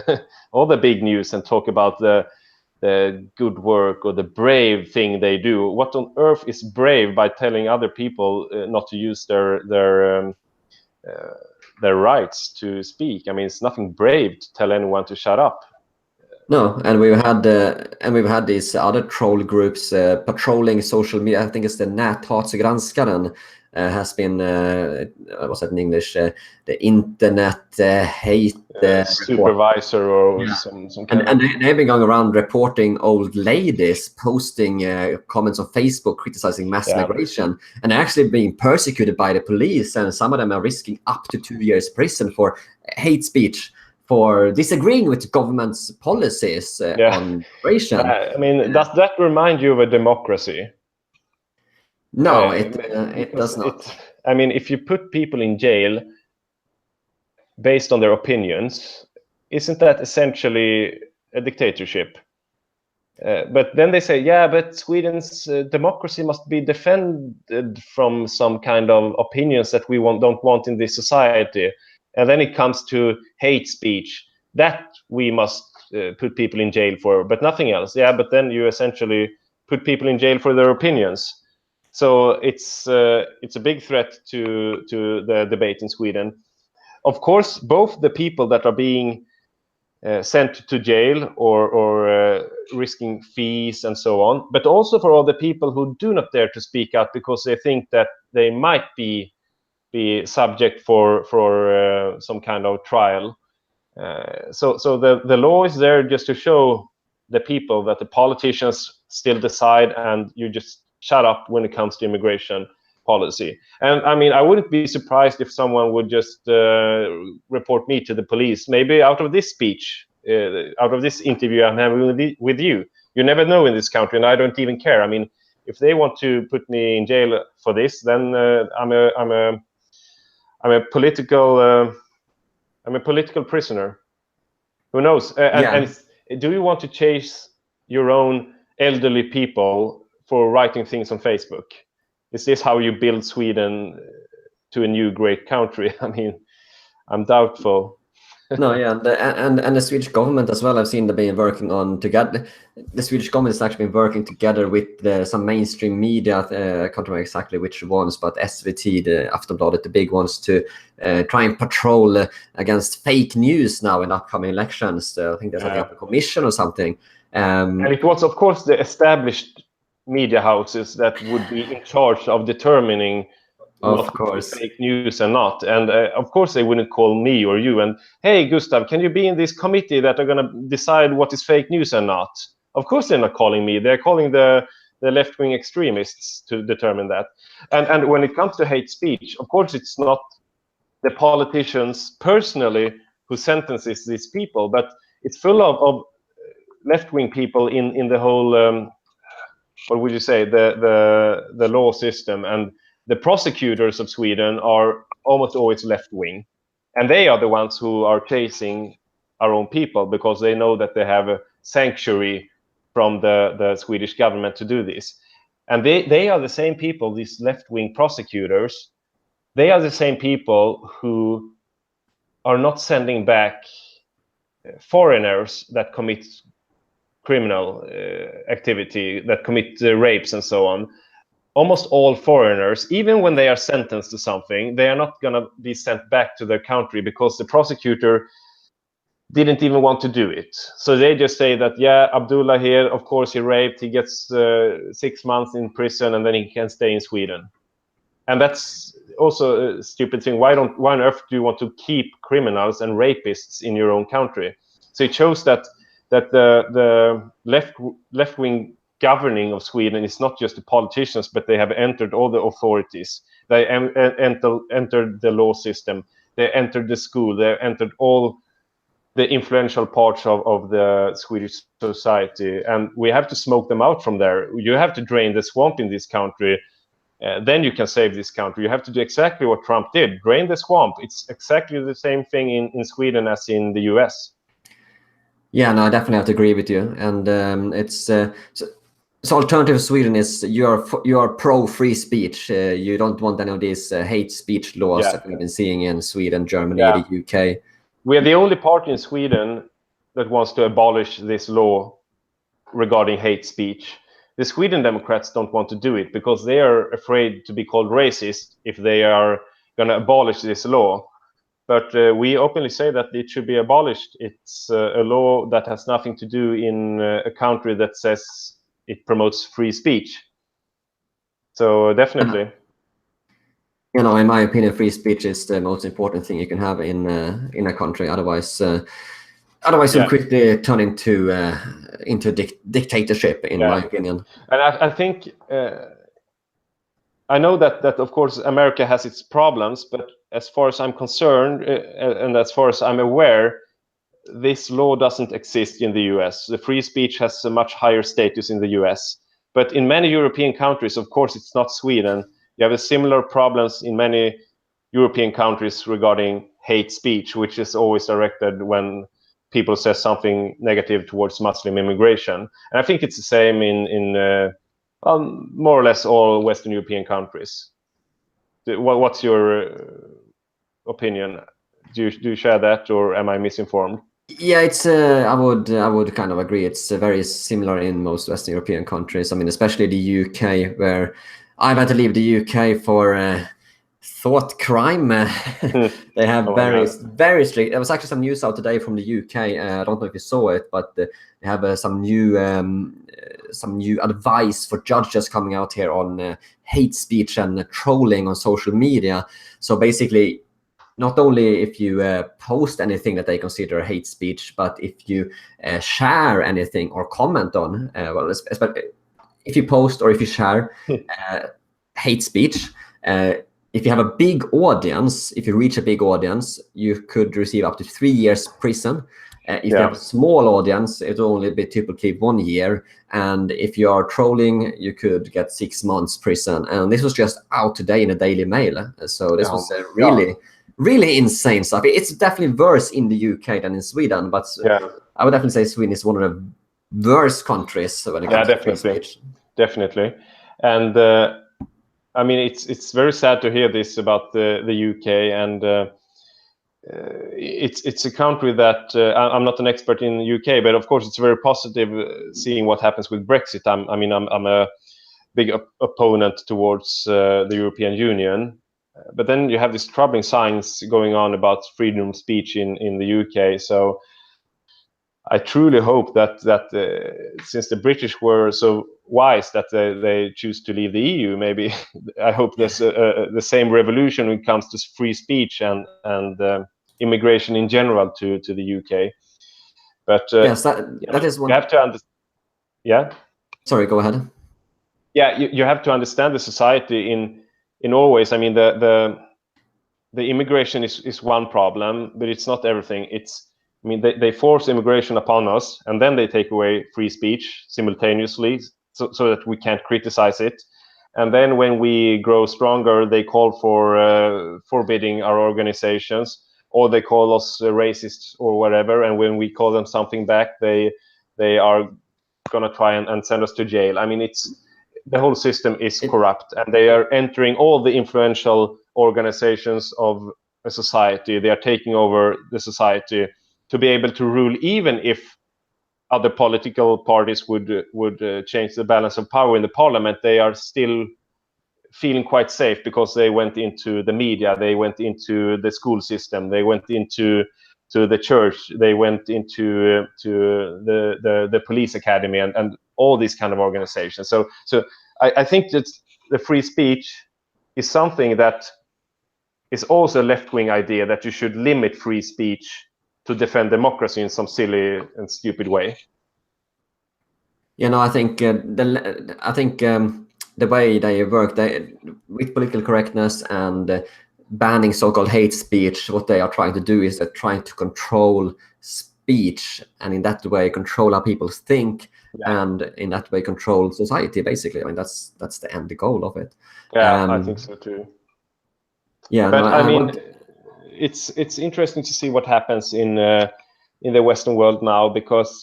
all the big news and talk about the good work or the brave thing they do. What on earth is brave by telling other people not to use their rights to speak? I mean, it's nothing brave to tell anyone to shut up. No, and we've had these other troll groups patrolling social media. I think it's the Näthatsgranskaren has been what's that in English? The internet hate supervisor or some kind and they've been going around reporting old ladies posting comments on Facebook criticizing mass migration, and they're actually being persecuted by the police, and some of them are risking up to 2 years prison for hate speech, for disagreeing with government's policies on migration. I mean, does that remind you of a democracy? No, it does not. I mean, if you put people in jail based on their opinions, isn't that essentially a dictatorship? But then they say, yeah, but Sweden's democracy must be defended from some kind of opinions that we don't want in this society. And then it comes to hate speech, that we must put people in jail for, but nothing else. Yeah, but then you essentially put people in jail for their opinions. So it's a big threat to the debate in Sweden. Of course, both the people that are being sent to jail or risking fees and so on, but also for all the people who do not dare to speak out because they think that they might be subject for some kind of trial. So the law is there just to show the people that the politicians still decide, and you just shut up when it comes to immigration policy. And I mean, I wouldn't be surprised if someone would just report me to the police, maybe out of this speech, out of this interview I'm having with you. You never know in this country, and I don't even care. I mean, if they want to put me in jail for this, then I'm a political prisoner. Who knows? And do you want to chase your own elderly people for writing things on Facebook? Is this how you build Sweden to a new great country? I mean, I'm doubtful. No, yeah, and the Swedish government as well. I've seen them been working on together. The Swedish government has actually been working together with some mainstream media. I can't remember exactly which ones, but SVT, the Aftonbladet, the big ones, to try and patrol against fake news now in upcoming elections. I think there's setting up a commission or something. And it was, of course, the established media houses that would be in charge of determining of course fake news and not. And of course they wouldn't call me or you and, hey Gustav, can you be in this committee that are going to decide what is fake news and not? Of course they're not calling me. They're calling the left-wing extremists to determine that. And when it comes to hate speech, of course it's not the politicians personally who sentences these people, but it's full of left-wing people in the whole what would you say, the law system. And the prosecutors of Sweden are almost always left-wing, and they are the ones who are chasing our own people because they know that they have a sanctuary from the Swedish government to do this. And they are the same people, these left-wing prosecutors, they are the same people who are not sending back foreigners that commit criminal activity, that commit rapes and so on. Almost all foreigners, even when they are sentenced to something, they are not going to be sent back to their country because the prosecutor didn't even want to do it. So they just say that, yeah, Abdullah here, of course he raped, he gets 6 months in prison and then he can stay in Sweden. And that's also a stupid thing. Why on earth do you want to keep criminals and rapists in your own country? So it shows that the left-wing governing of Sweden is not just the politicians, but they have entered all the authorities. They entered the law system. They entered the school. They entered all the influential parts of the Swedish society. And we have to smoke them out from there. You have to drain the swamp in this country. Then you can save this country. You have to do exactly what Trump did. Drain the swamp. It's exactly the same thing in Sweden as in the US. Yeah, no, I definitely have to agree with you. And it's... So alternative Sweden is you are pro free speech. You don't want any of these hate speech laws that we've been seeing in Sweden, Germany, the UK. We are the only party in Sweden that wants to abolish this law regarding hate speech. The Sweden Democrats don't want to do it because they are afraid to be called racist if they are going to abolish this law. But we openly say that it should be abolished. It's a law that has nothing to do in a country that says it promotes free speech. So definitely. You know, in my opinion, free speech is the most important thing you can have in a country. Otherwise, you'll quickly turn into dictatorship, in my opinion. And I think I know that of course America has its problems, but as far as I'm concerned, and as far as I'm aware, this law doesn't exist in the US. The free speech has a much higher status in the US. But in many European countries, of course, it's not Sweden. You have a similar problems in many European countries regarding hate speech, which is always directed when people say something negative towards Muslim immigration. And I think it's the same in more or less all Western European countries. What's your opinion? Do you share that, or am I misinformed? Yeah, it's I would kind of agree. It's very similar in most Western European countries. I mean, especially the UK, where I've had to leave the UK for thought crime. They have very strict. There was actually some news out today from the UK. I don't know if you saw it, but they have some new advice for judges coming out here on hate speech and trolling on social media. So basically, not only if you post anything that they consider hate speech, but if you share anything or comment on, if you post or if you share hate speech, if you have a big audience, if you reach a big audience, you could receive up to 3 years prison. If you have a small audience, it will only be typically 1 year. And if you are trolling, you could get 6 months prison. And this was just out today in the Daily Mail. So this was really insane stuff. It's definitely worse in the UK than in Sweden, but I would definitely say Sweden is one of the worst countries when it comes to free speech. Definitely. And I mean, it's very sad to hear this about the UK, and it's a country that I'm not an expert in the UK, but of course it's very positive seeing what happens with Brexit. I'm a big opponent towards the European Union. But then you have these troubling signs going on about freedom of speech in the UK. So I truly hope that since the British were so wise that they choose to leave the EU, maybe I hope there's the same revolution when it comes to free speech and immigration in general to the UK. But yes, that is one. You have to understand. Yeah. Sorry, go ahead. Yeah, you have to understand the society in Norway. I mean, the immigration is one problem, but it's not everything. I mean, they force immigration upon us, and then they take away free speech simultaneously, so that we can't criticize it. And then when we grow stronger, they call for forbidding our organizations, or they call us racists or whatever. And when we call them something back, they are gonna try and send us to jail. I mean, the whole system is corrupt, and they are entering all the influential organizations of a society. They are taking over the society to be able to rule, even if other political parties would change the balance of power in the parliament. They are still feeling quite safe because they went into the media, they went into the school system, they went into the church, they went into the police academy, and all these kind of organizations. So I think that the free speech is something that is also a left-wing idea, that you should limit free speech to defend democracy in some silly and stupid way. You know, I think the way they work, with political correctness and banning so-called hate speech, what they are trying to do is they're trying to control speech, and in that way control how people think, and in that way control society. Basically, I mean, that's the end goal of it. Yeah, I think so too. Yeah, but I mean, it's interesting to see what happens in the Western world now, because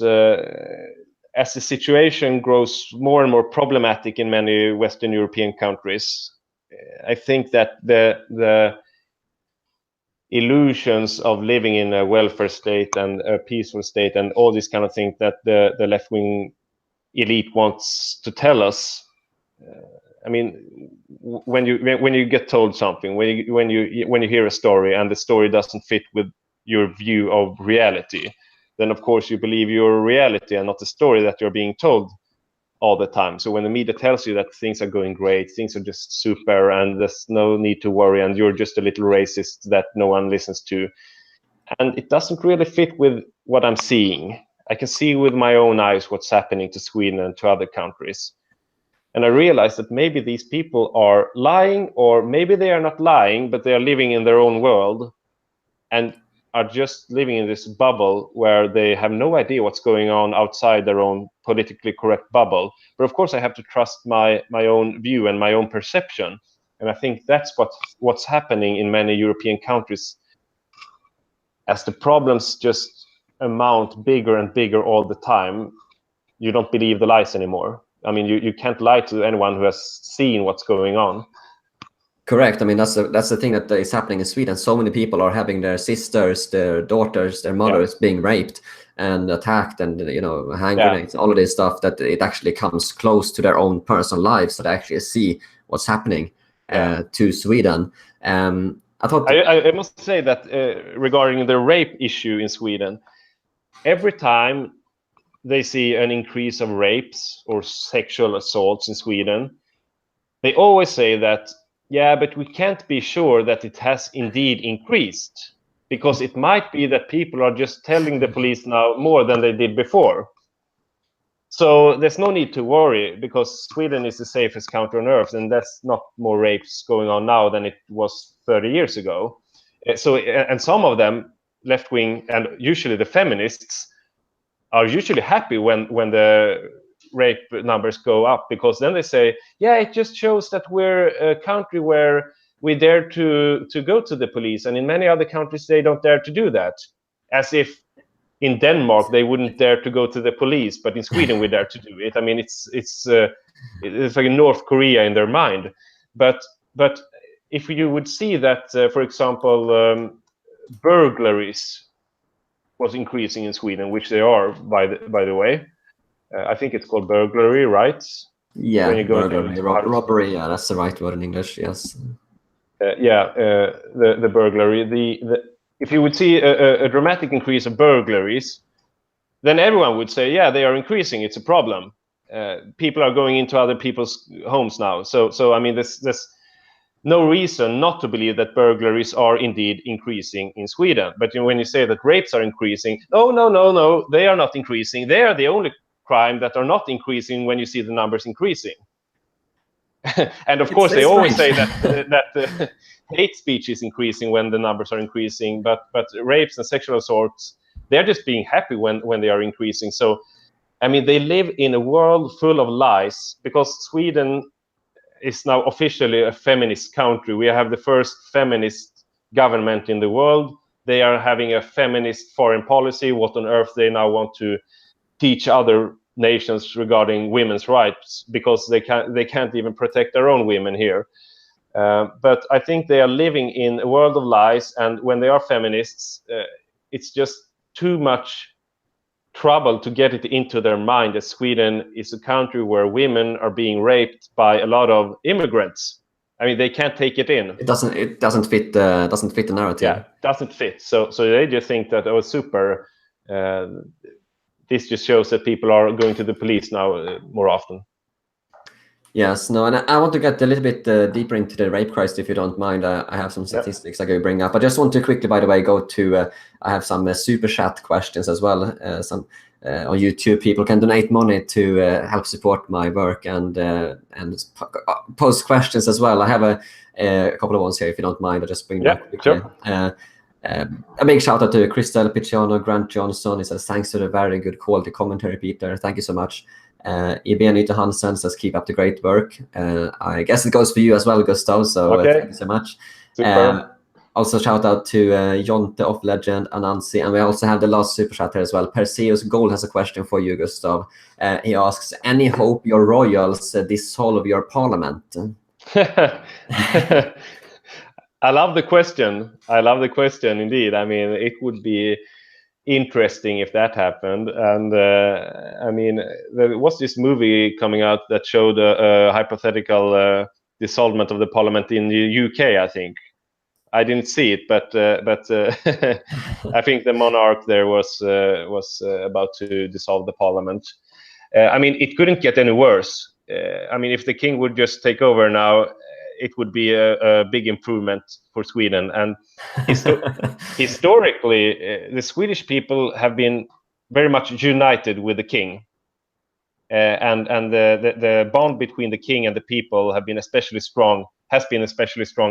as the situation grows more and more problematic in many Western European countries, I think that the illusions of living in a welfare state and a peaceful state and all these kind of things that the left-wing elite wants to tell us. I mean, when you get told something, when you hear a story and the story doesn't fit with your view of reality, then of course you believe your reality and not the story that you're being told all the time. So when the media tells you that things are going great, things are just super, and there's no need to worry, and you're just a little racist that no one listens to, and it doesn't really fit with what I'm seeing. I can see with my own eyes what's happening to Sweden and to other countries. And I realized that maybe these people are lying, or maybe they are not lying, but they are living in their own world and are just living in this bubble where they have no idea what's going on outside their own politically correct bubble. But of course, I have to trust my own view and my own perception. And I think that's what's happening in many European countries. As the problems just amount bigger and bigger all the time, you don't believe the lies anymore. I mean, you can't lie to anyone who has seen what's going on. Correct. I mean, that's the thing that is happening in Sweden. So many people are having their sisters, their daughters, their mothers being raped and attacked, and hand grenades, all of this stuff, that it actually comes close to their own personal lives, so they actually see what's happening to Sweden. I must say that regarding the rape issue in Sweden, every time they see an increase of rapes or sexual assaults in Sweden, they always say that, yeah, but we can't be sure that it has indeed increased, because it might be that people are just telling the police now more than they did before. So there's no need to worry, because Sweden is the safest country on earth, and that's not more rapes going on now than it was 30 years ago. So, and some of them, left-wing and usually the feminists, are usually happy when the rape numbers go up, because then they say, yeah, it just shows that we're a country where we dare to go to the police, and in many other countries they don't dare to do that. As if in Denmark they wouldn't dare to go to the police, but in Sweden we dare to do it. I mean, it's like North Korea in their mind. But if you would see that, for example, burglaries was increasing in Sweden, which they are, by the way. I think it's called burglary, right? Yeah, when you go burglary, robbery. Yeah, that's the right word in English. Yes. The burglary. If you would see a dramatic increase of burglaries, then everyone would say, yeah, they are increasing. It's a problem. People are going into other people's homes now. So I mean, there's no reason not to believe that burglaries are indeed increasing in Sweden. But when you say that rapes are increasing, no, they are not increasing. They are the only crime that are not increasing when you see the numbers increasing. And of course, they always say that hate speech is increasing when the numbers are increasing, but rapes and sexual assaults, they're just being happy when they are increasing. So, I mean, they live in a world full of lies, because Sweden is now officially a feminist country. We have the first feminist government in the world. They are having a feminist foreign policy. What on earth they now want to teach other nations regarding women's rights, because they can't even protect their own women here. But I think they are living in a world of lies, and when they are feminists, it's just too much trouble to get it into their mind that Sweden is a country where women are being raped by a lot of immigrants. I mean, they can't take it in. It doesn't fit the narrative. Yeah, doesn't fit. So they just think that, oh, super. This just shows that people are going to the police now more often. Yes, no, and I want to get a little bit deeper into the rape crisis, if you don't mind. I have some statistics I could bring up. I just want to quickly, by the way, go to, I have some super chat questions as well. Some on YouTube, people can donate money to help support my work and post questions as well. I have a couple of ones here, if you don't mind. I'll just bring them up quickly. Sure. A big shout out to Crystal Picciano, Grant Johnson. He says, thanks for the very good quality commentary, Peter. Thank you so much. E.B. Anita Hansen says, keep up the great work. I guess it goes for you as well, Gustav. So thank you so much. Also, shout out to Jonte of Legend, Anansi, and we also have the last super chat here as well. Perseus Gold has a question for you, Gustav. He asks, any hope your royals dissolve your parliament? I love the question. I love the question indeed. I mean, it would be interesting if that happened. And I mean, there was this movie coming out that showed a hypothetical dissolvement of the parliament in the UK, I think. I didn't see it, but I think the monarch there was about to dissolve the parliament. I mean, it couldn't get any worse. I mean, if the king would just take over now, it would be a big improvement for Sweden. And historically, the Swedish people have been very much united with the king. And the bond between the king and the people has been especially strong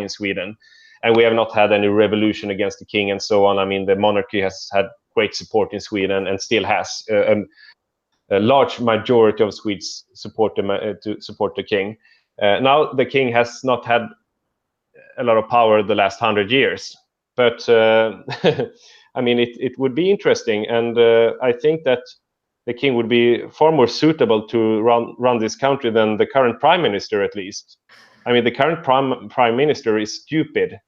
in Sweden. And we have not had any revolution against the king and so on. I mean, the monarchy has had great support in Sweden and still has. A large majority of Swedes support the king. Now the king has not had a lot of power the last 100 years, but I mean, it would be interesting, and I think that the king would be far more suitable to run this country than the current prime minister, at least. I mean, the current prime minister is stupid.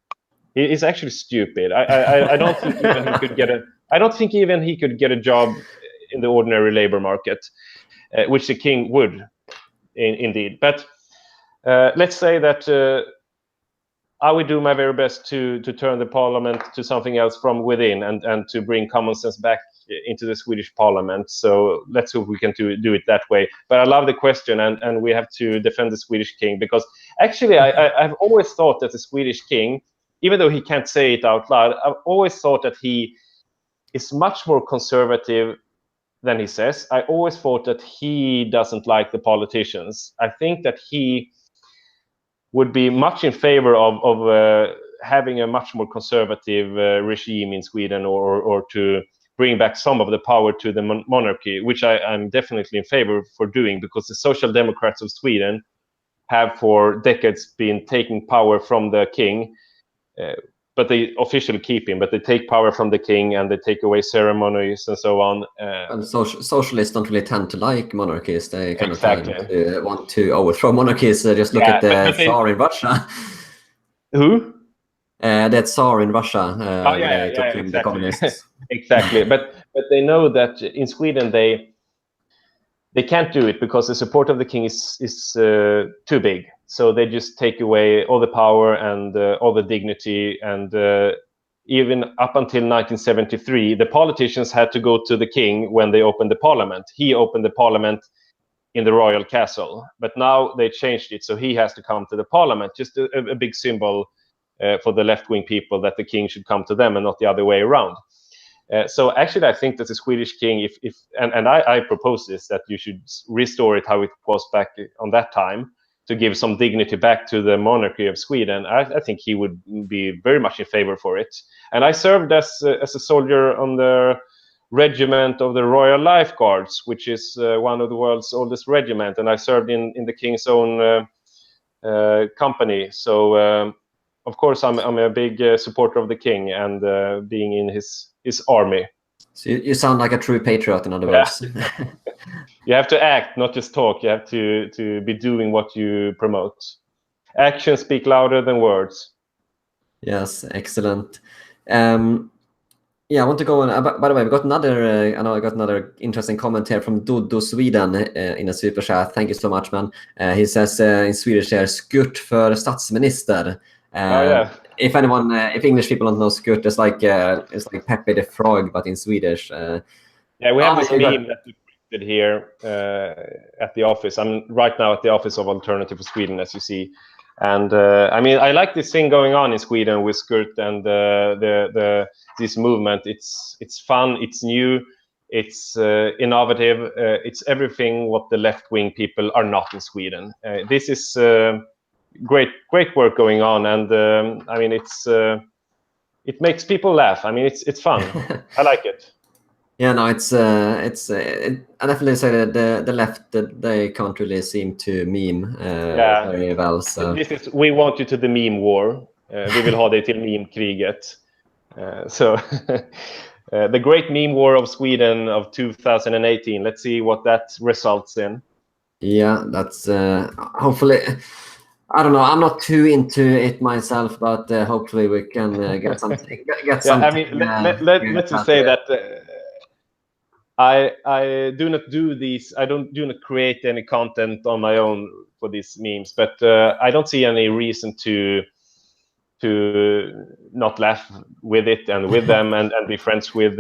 He is actually stupid. I don't think even he could get a. I don't think even he could get a job in the ordinary labor market, which the king would, indeed. But let's say that I would do my very best to turn the parliament to something else from within and to bring common sense back into the Swedish parliament. So let's hope we can do it that way. But I love the question, and we have to defend the Swedish king, because actually I've always thought that the Swedish king, even though he can't say it out loud, I've always thought that he is much more conservative than he says. I always thought that he doesn't like the politicians. I think that he would be much in favor of having a much more conservative regime in Sweden, or to bring back some of the power to the monarchy, which I'm definitely in favor for doing, because the Social Democrats of Sweden have for decades been taking power from the king, but they officially keep him, but they take power from the king and they take away ceremonies and so on. And socialists don't really tend to like monarchies. They kind Exactly. of tend to want to overthrow monarchies. Just look at the Tsar in Russia. Who? That Tsar in Russia. Exactly. The communists. Exactly. But they know that in Sweden they can't do it because the support of the king is too big. So they just take away all the power and all the dignity. And even up until 1973, the politicians had to go to the king when they opened the parliament. He opened the parliament in the royal castle. But now they changed it, so he has to come to the parliament. Just a big symbol for the left-wing people that the king should come to them and not the other way around. So actually, I think that the Swedish king, and I propose this, that you should restore it how it was back on that time, to give some dignity back to the monarchy of Sweden. I think he would be very much in favor for it. And I served as a soldier on the regiment of the Royal Life Guards, which is one of the world's oldest regiment, and I served in the king's own company. So of course I'm a big supporter of the king and being in his army. So you sound like a true patriot, in other words. You have to act, not just talk. You have to be doing what you promote. Actions speak louder than words. Yes, excellent. Yeah, I want to go on. By the way, we got another. I know I got another interesting comment here from Dodo Sweden in a super chat. Thank you so much, man. He says in Swedish here, "Skurt för statsminister." If anyone, if English people don't know Skurt, it's like Pepe the Frog, but in Swedish. Yeah, we have this meme that we printed here at the office. I'm right now at the office of Alternative for Sweden, as you see. And I mean, I like this thing going on in Sweden with Skurt and this movement. It's fun, it's new, it's innovative, it's everything what the left-wing people are not in Sweden. This is great work going on, and I mean, it makes people laugh. I mean, it's fun. I like it. Yeah, no, I definitely say that the left, they can't really seem to meme very well. So we want you to the meme war. Vi vill ha dig till meme-kriget. So the great meme war of Sweden of 2018. Let's see what that results in. Yeah, that's hopefully. I don't know. I'm not too into it myself, but hopefully we can get something. I mean, let's just say that I do not do these. I do not create any content on my own for these memes, but I don't see any reason to not laugh with it and with them and be friends with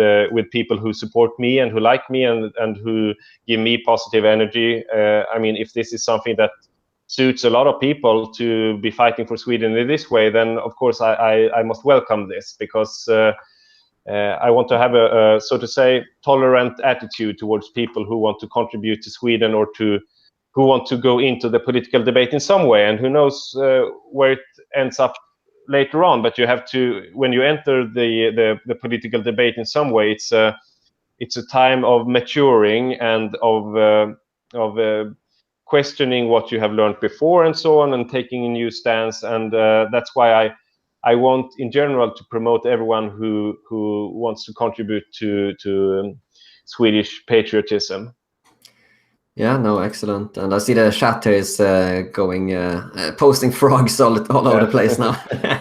people who support me and who like me and who give me positive energy. I mean, if this is something that suits a lot of people to be fighting for Sweden in this way, then of course I must welcome this, because I want to have a so to say tolerant attitude towards people who want to contribute to Sweden or who want to go into the political debate in some way, and who knows where it ends up later on. But you have to, when you enter the political debate in some way, it's a time of maturing and of questioning what you have learned before and so on, and taking a new stance. And that's why I want in general to promote everyone who wants to contribute to Swedish patriotism. Yeah, no, excellent. And I see the chat here is going, posting frogs all over the place now.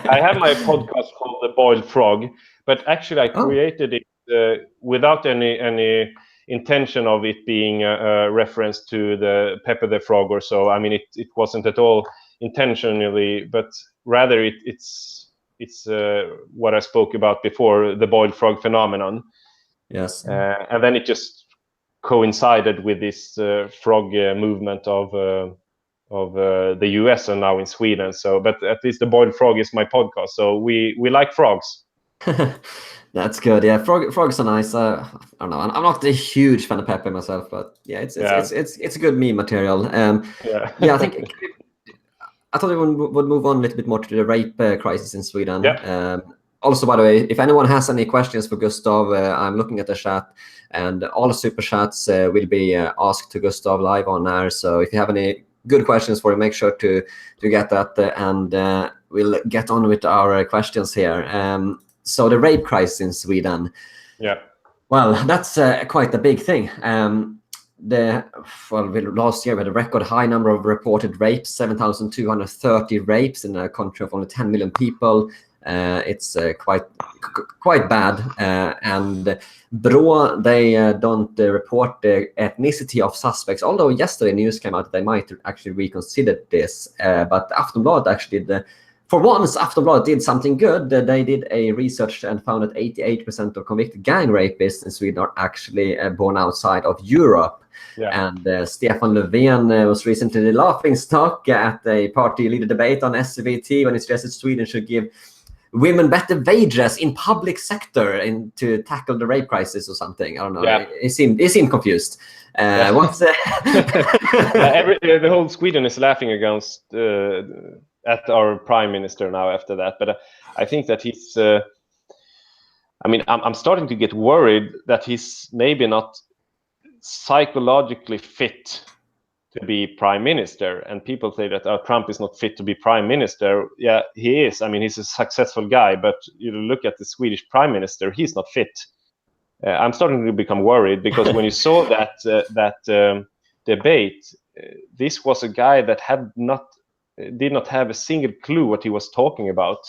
I have my podcast called The Boiled Frog, but actually I created it without any intention of it being a reference to the Pepper the Frog or so. I mean, it wasn't at all intentionally, but rather it's what I spoke about before, the boiled frog phenomenon. Yes. And then it just coincided with this frog movement of the US and now in Sweden. So, but at least the boiled frog is my podcast. So we like frogs. That's good. Yeah, frogs are nice. I don't know. I'm not a huge fan of Pepe myself, but yeah, it's a good meme material. I think I thought we would move on a little bit more to the rape crisis in Sweden. Yeah. Also, by the way, if anyone has any questions for Gustav, I'm looking at the chat, and all the super chats will be asked to Gustav live on air. So if you have any good questions for him, make sure to get that, and we'll get on with our questions here. So the rape crisis in Sweden. Yeah. Well, that's quite a big thing. Last year we had a record high number of reported rapes, 7,230 rapes in a country of only 10 million people. It's quite bad. And BRÅ, they don't report the ethnicity of suspects, although yesterday news came out that they might actually reconsider this. But Aftonbladet actually did, for once, Aftonbladet did something good. They did a research and found that 88% of convicted gang rapists in Sweden are actually born outside of Europe. Yeah. And Stefan Löfven was recently the laughing stock at a party leader debate on SVT when he suggested Sweden should give women better wages in public sector to tackle the rape crisis or something. I don't know. Yeah. He seemed confused. What's the whole Sweden is laughing against at our prime minister now after that. But I think that he's. I mean, I'm starting to get worried that he's maybe not psychologically fit to be prime minister, and people say that Trump is not fit to be prime minister. Yeah, he is. I mean, he's a successful guy, but you look at the Swedish prime minister, he's not fit. I'm starting to become worried, because when you saw that debate, this was a guy that did not have a single clue what he was talking about.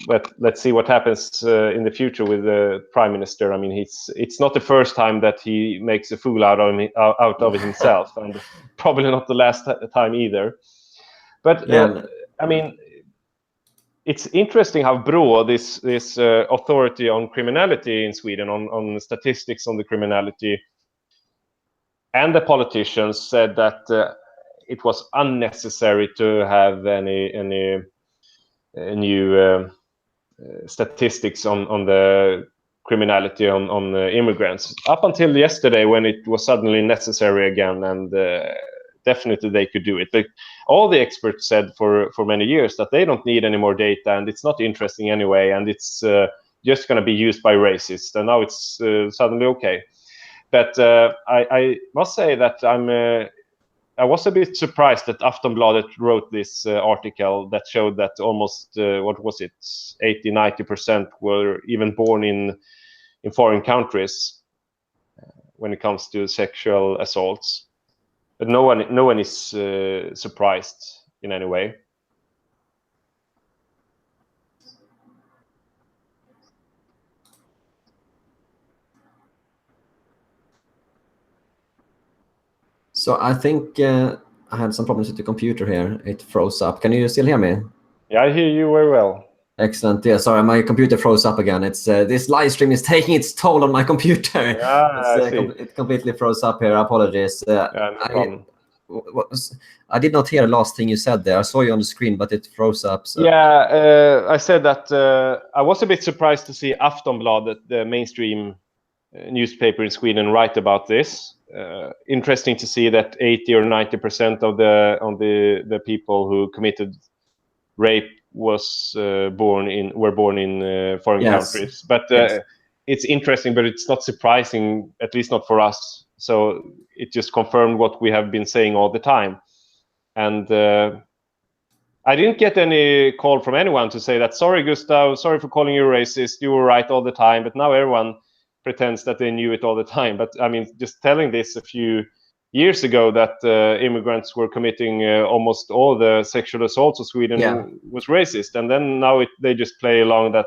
But let's see what happens in the future with the prime minister. I mean, it's not the first time that he makes a fool out of himself, and probably not the last time either. But I mean, it's interesting how BRÅ, this authority on criminality in Sweden, on statistics on the criminality, and the politicians said that it was unnecessary to have any new statistics on the criminality on immigrants, up until yesterday, when it was suddenly necessary again, and definitely they could do it. But all the experts said for many years that they don't need any more data, and it's not interesting anyway, and it's just going to be used by racists, and now it's suddenly okay. But I must say that I was a bit surprised that Aftonbladet wrote this article that showed that almost, what was it, 80-90% were even born in foreign countries when it comes to sexual assaults. But no one is surprised in any way. So I think I had some problems with the computer here. It froze up. Can you still hear me? Yeah, I hear you very well. Excellent. Yeah, sorry, my computer froze up again. It's this live stream is taking its toll on my computer. Yeah, I see. It completely froze up here. Apologies. Yeah, no problem. I did not hear the last thing you said there. I saw you on the screen, but it froze up. So. Yeah, I said that I was a bit surprised to see Aftonbladet, the mainstream newspaper in Sweden, write about this. Interesting to see that 80 or 90% of the people who committed rape were born in foreign countries. But it's interesting, but it's not surprising, at least not for us. So it just confirmed what we have been saying all the time. And I didn't get any call from anyone to say that, sorry, Gustav, sorry for calling you racist. You were right all the time. But now everyone pretends that they knew it all the time. But I mean, just telling this a few years ago that immigrants were committing almost all the sexual assaults of Sweden was racist. And then now they just play along that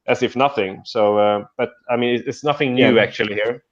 as if nothing. So, but I mean, it's nothing new actually here.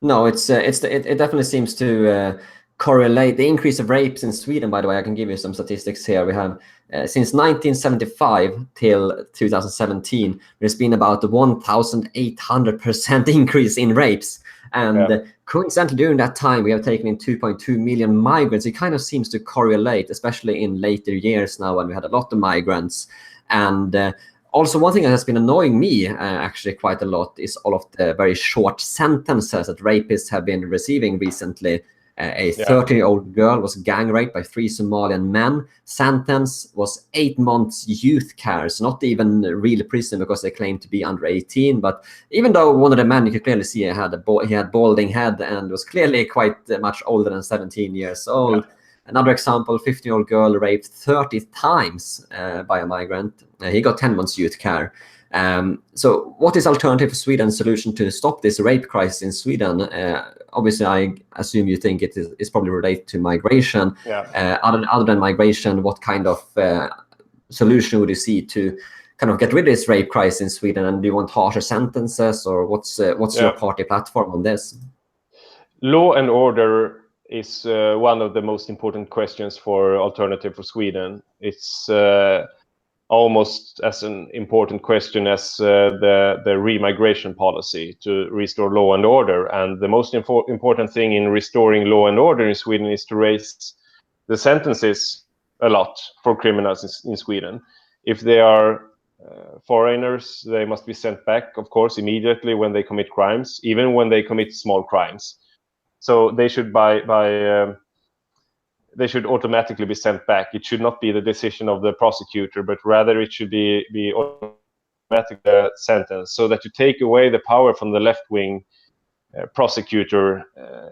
No, it definitely seems to correlate the increase of rapes in Sweden. By the way, I can give you some statistics here. We have since 1975 till 2017, there's been about a 1,800% increase in rapes. And coincidentally, during that time, we have taken in 2.2 million migrants. It kind of seems to correlate, especially in later years now when we had a lot of migrants. And also, one thing that has been annoying me actually quite a lot is all of the very short sentences that rapists have been receiving recently. A 30-year-old girl was gang raped by 3 Somalian men. Sentence was 8 months youth care, so not even real prison because they claimed to be under 18. But even though one of the men, you could clearly see he had balding head and was clearly quite much older than 17 years old. Another example, 15-year-old girl raped 30 times by a migrant. He got 10 months youth care. So what is alternative for Sweden's solution to stop this rape crisis in Sweden? Obviously, I assume you think it is probably related to migration. Other than migration, what kind of solution would you see to kind of get rid of this rape crisis in Sweden? And do you want harsher sentences, or what's your party platform on this? Law and order is one of the most important questions for Alternative for Sweden. It's almost as an important question as the remigration policy to restore law and order. And the most important thing in restoring law and order in Sweden is to raise the sentences a lot for criminals in Sweden. If they are foreigners, they must be sent back, of course, immediately when they commit crimes, even when they commit small crimes. So they should they should automatically be sent back. It should not be the decision of the prosecutor, but rather it should be automatic sentence, so that you take away the power from the left-wing prosecutor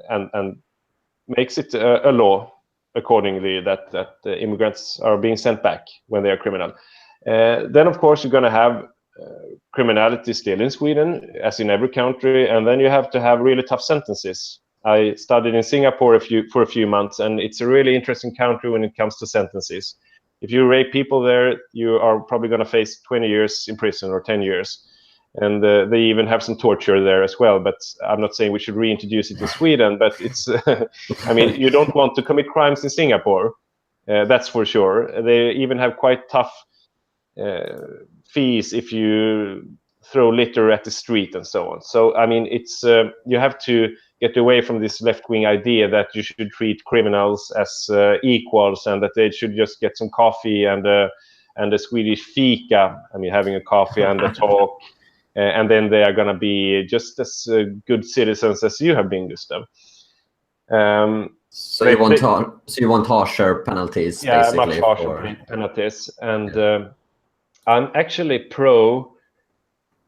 and makes it a law accordingly that immigrants are being sent back when they are criminal. Then, of course, you're going to have criminality still in Sweden, as in every country, and then you have to have really tough sentences. I studied in Singapore for a few months, and it's a really interesting country when it comes to sentences. If you rape people there, you are probably going to face 20 years in prison or 10 years. And they even have some torture there as well. But I'm not saying we should reintroduce it in Sweden, but it's, I mean, you don't want to commit crimes in Singapore. That's for sure. They even have quite tough fees if you throw litter at the street and so on. So, I mean, it's you have to get away from this left-wing idea that you should treat criminals as equals and that they should just get some coffee and a Swedish fika. I mean, having a coffee and a talk, and then they are going to be just as good citizens as you have been, Gustav. So you want harsher penalties, basically? Much harsher penalties. And I'm actually pro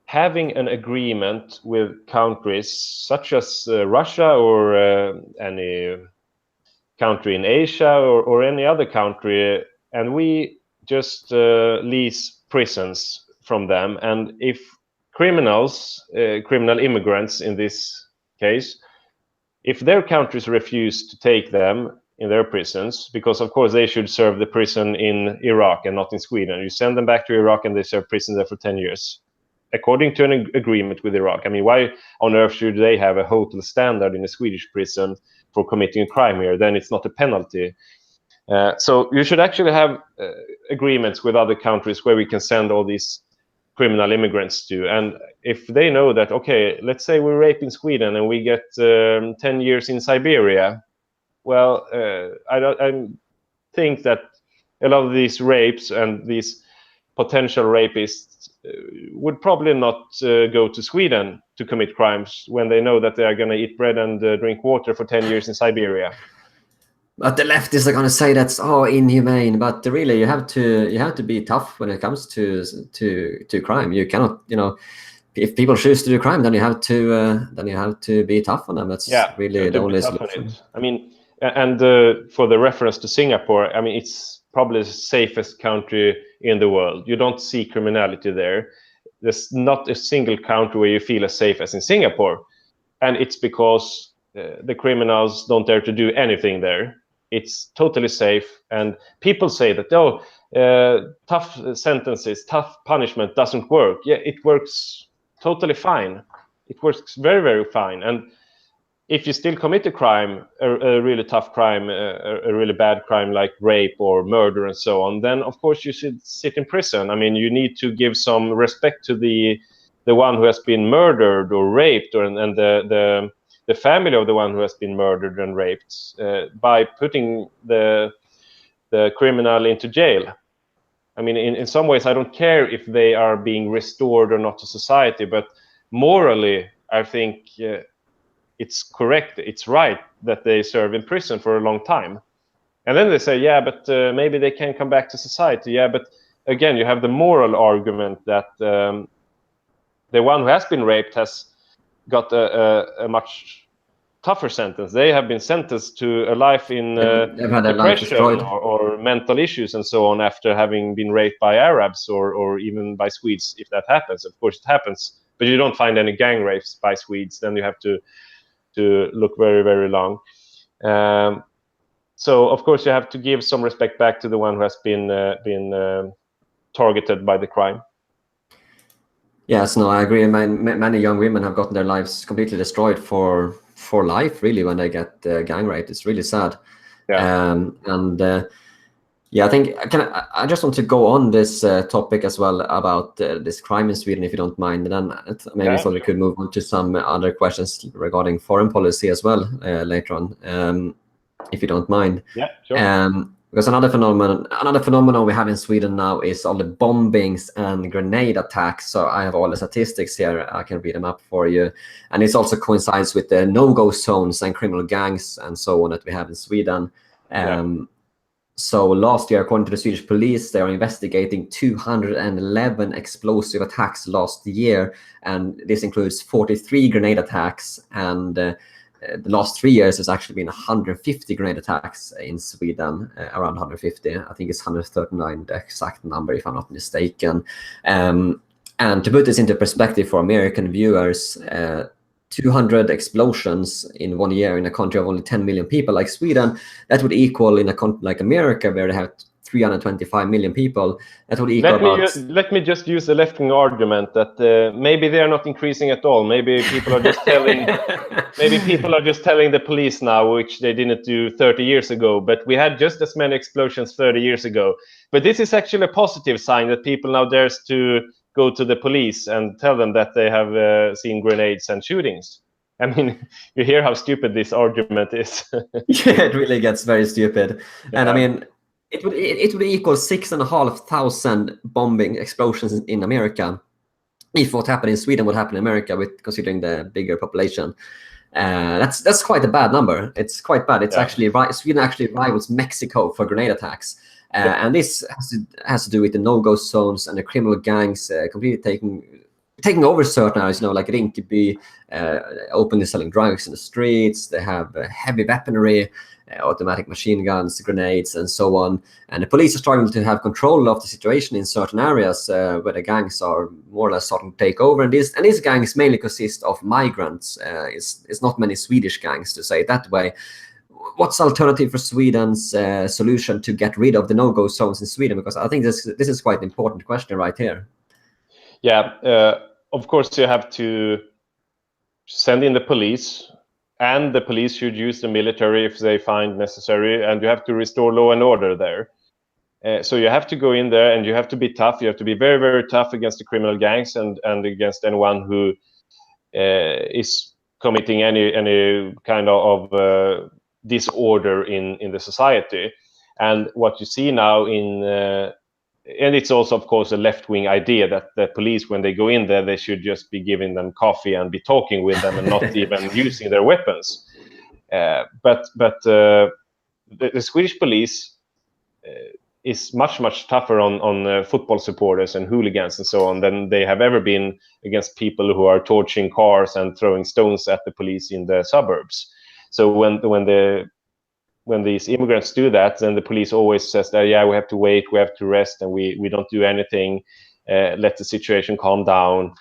having an agreement with countries such as Russia or any country in Asia or any other country, and we just lease prisons from them. And if criminals, criminal immigrants in this case, if their countries refuse to take them in their prisons, because of course they should serve the prison in Iraq and not in Sweden. You send them back to Iraq and they serve prison there for 10 years, according to an agreement with Iraq. I mean, why on earth should they have a hotel standard in a Swedish prison for committing a crime here? Then it's not a penalty. So you should actually have agreements with other countries where we can send all these criminal immigrants to. And if they know that, okay, let's say we rape in Sweden and we get 10 years in Siberia, well, I think that a lot of these rapes and these potential rapists would probably not go to Sweden to commit crimes when they know that they are going to eat bread and drink water for 10 years in Siberia. But the leftists are going to say that's inhumane. But really, you have to be tough when it comes to crime. You cannot, if people choose to do crime, then you have to be tough on them. That's really the only solution. I mean, and for the reference to Singapore, I mean, it's probably the safest country in the world. You don't see criminality there. There's not a single country where you feel as safe as in Singapore, and it's because the criminals don't dare to do anything there. It's totally safe, and people say that tough sentences, tough punishment doesn't work. Yeah, it works totally fine. It works very, very fine. And if you still commit a crime, a really tough crime, a really bad crime like rape or murder and so on, then of course you should sit in prison. I mean, you need to give some respect to the one who has been murdered or raped, and the family of the one who has been murdered and raped, by putting the criminal into jail. I mean, in some ways, I don't care if they are being restored or not to society, but morally, I think it's correct, it's right that they serve in prison for a long time. And then they say, yeah, but maybe they can come back to society. Yeah, but again, you have the moral argument that the one who has been raped has got a much tougher sentence. They have been sentenced to a life in depression or mental issues and so on after having been raped by Arabs or even by Swedes, if that happens. Of course it happens, but you don't find any gang rapes by Swedes. Then you have to look very, very long. So of course you have to give some respect back to the one who has been targeted by the crime. Yes, no, I agree. Many young women have gotten their lives completely destroyed for life, really, when they get gang raped. It's really sad. Yeah. I think I just want to go on this topic as well about this crime in Sweden, if you don't mind. And then maybe thought we could move on to some other questions regarding foreign policy as well later on, if you don't mind. Yeah, sure. Because another phenomenon we have in Sweden now is all the bombings and grenade attacks. So I have all the statistics here. I can read them up for you. And it also coincides with the no-go zones and criminal gangs and so on that we have in Sweden. So last year, according to the Swedish police, they are investigating 211 explosive attacks last year. And this includes 43 grenade attacks. And the last 3 years, there's actually been 150 grenade attacks in Sweden, around 150. I think it's 139, the exact number, if I'm not mistaken. And to put this into perspective for American viewers, 200 explosions in 1 year in a country of only 10 million people like Sweden, that would equal in a country like America, where they have 325 million people, that would equal let me just use the left-wing argument that maybe they are not increasing at all. Maybe people are just telling the police now, which they didn't do 30 years ago, but we had just as many explosions 30 years ago. But this is actually a positive sign that people now dares to go to the police and tell them that they have seen grenades and shootings. I mean, you hear how stupid this argument is. Yeah, it really gets very stupid. Yeah. And I mean, it would equal 6,500 bombing explosions in America if what happened in Sweden would happen in America, with considering the bigger population. That's quite a bad number. It's quite bad. It's actually Sweden actually rivals Mexico for grenade attacks. And this has to do with the no-go zones and the criminal gangs completely taking taking over certain areas, like Rinkeby, openly selling drugs in the streets. They have heavy weaponry, automatic machine guns, grenades, and so on. And the police are struggling to have control of the situation in certain areas where the gangs are more or less starting to take over. And these gangs mainly consist of migrants. It's not many Swedish gangs, to say it that way. What's the alternative for Sweden's solution to get rid of the no-go zones in Sweden? Because I think this is quite an important question right here. Yeah, of course you have to send in the police, and the police should use the military if they find necessary, and you have to restore law and order there. So you have to go in there, and you have to be tough. You have to be very, very tough against the criminal gangs and against anyone who is committing any kind of disorder in the society. And what you see now and it's also, of course, a left-wing idea that the police, when they go in there, they should just be giving them coffee and be talking with them and not even using their weapons. But the Swedish police is much tougher on football supporters and hooligans and so on than they have ever been against people who are torching cars and throwing stones at the police in the suburbs. So when these immigrants do that, then the police always says that, yeah, we have to wait, we have to rest, and we don't do anything, let the situation calm down.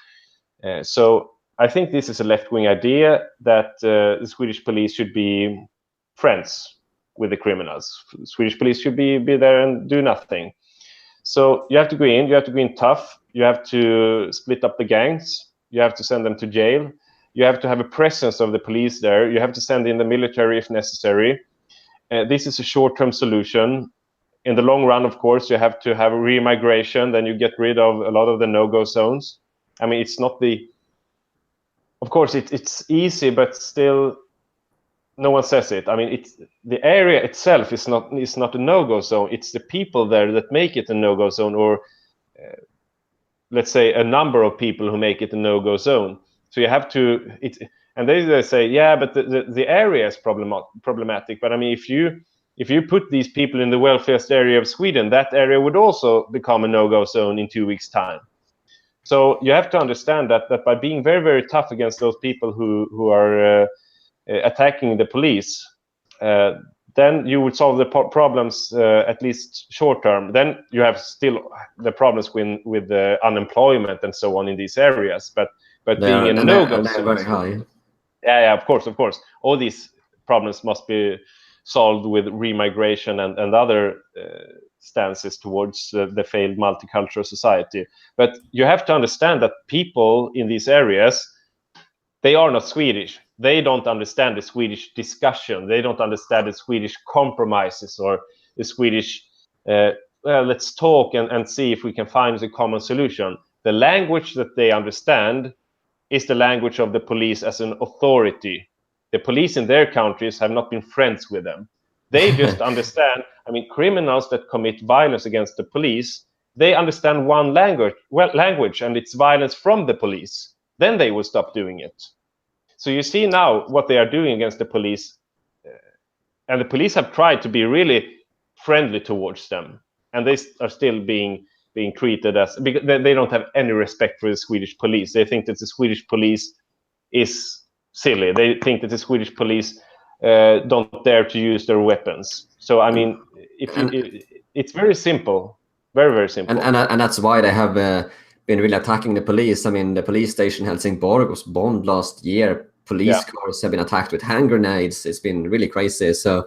So I think this is a left-wing idea that the Swedish police should be friends with the criminals. Swedish police should be there and do nothing. So you have to go in tough, you have to split up the gangs, you have to send them to jail, you have to have a presence of the police there, you have to send in the military if necessary. This is a short-term solution. In the long run, of course, you have to have re-migration, then you get rid of a lot of the no-go zones. I mean, it's not of course, it's easy, but still, no one says it. I mean, it's the area itself is not a no-go zone. It's the people there that make it a no-go zone, or let's say a number of people who make it a no-go zone. So you have to, and they say, yeah, but the area is problematic. But I mean, if you put these people in the wealthiest area of Sweden, that area would also become a no-go zone in 2 weeks' time. So you have to understand that by being very, very tough against those people who are attacking the police, then you would solve the problems at least short term. Then you have still the problems with the unemployment and so on in these areas. But being a no-go zone, very high. Yeah, of course. All these problems must be solved with remigration and other stances towards the failed multicultural society. But you have to understand that people in these areas, they are not Swedish. They don't understand the Swedish discussion. They don't understand the Swedish compromises or the Swedish, let's talk and see if we can find a common solution. The language that they understand is the language of the police as an authority. The police in their countries have not been friends with them. They just understand, I mean, criminals that commit violence against the police, they understand one language, and it's violence from the police. Then they will stop doing it. So you see now what they are doing against the police, and the police have tried to be really friendly towards them, and they are still being treated as, because they don't have any respect for the Swedish police. They think that the Swedish police is silly. They think that the Swedish police don't dare to use their weapons. So I mean, it's very simple, very, very simple. And that's why they have been really attacking the police. I mean, the police station in Helsingborg was bombed last year. Police cars have been attacked with hand grenades. It's been really crazy. So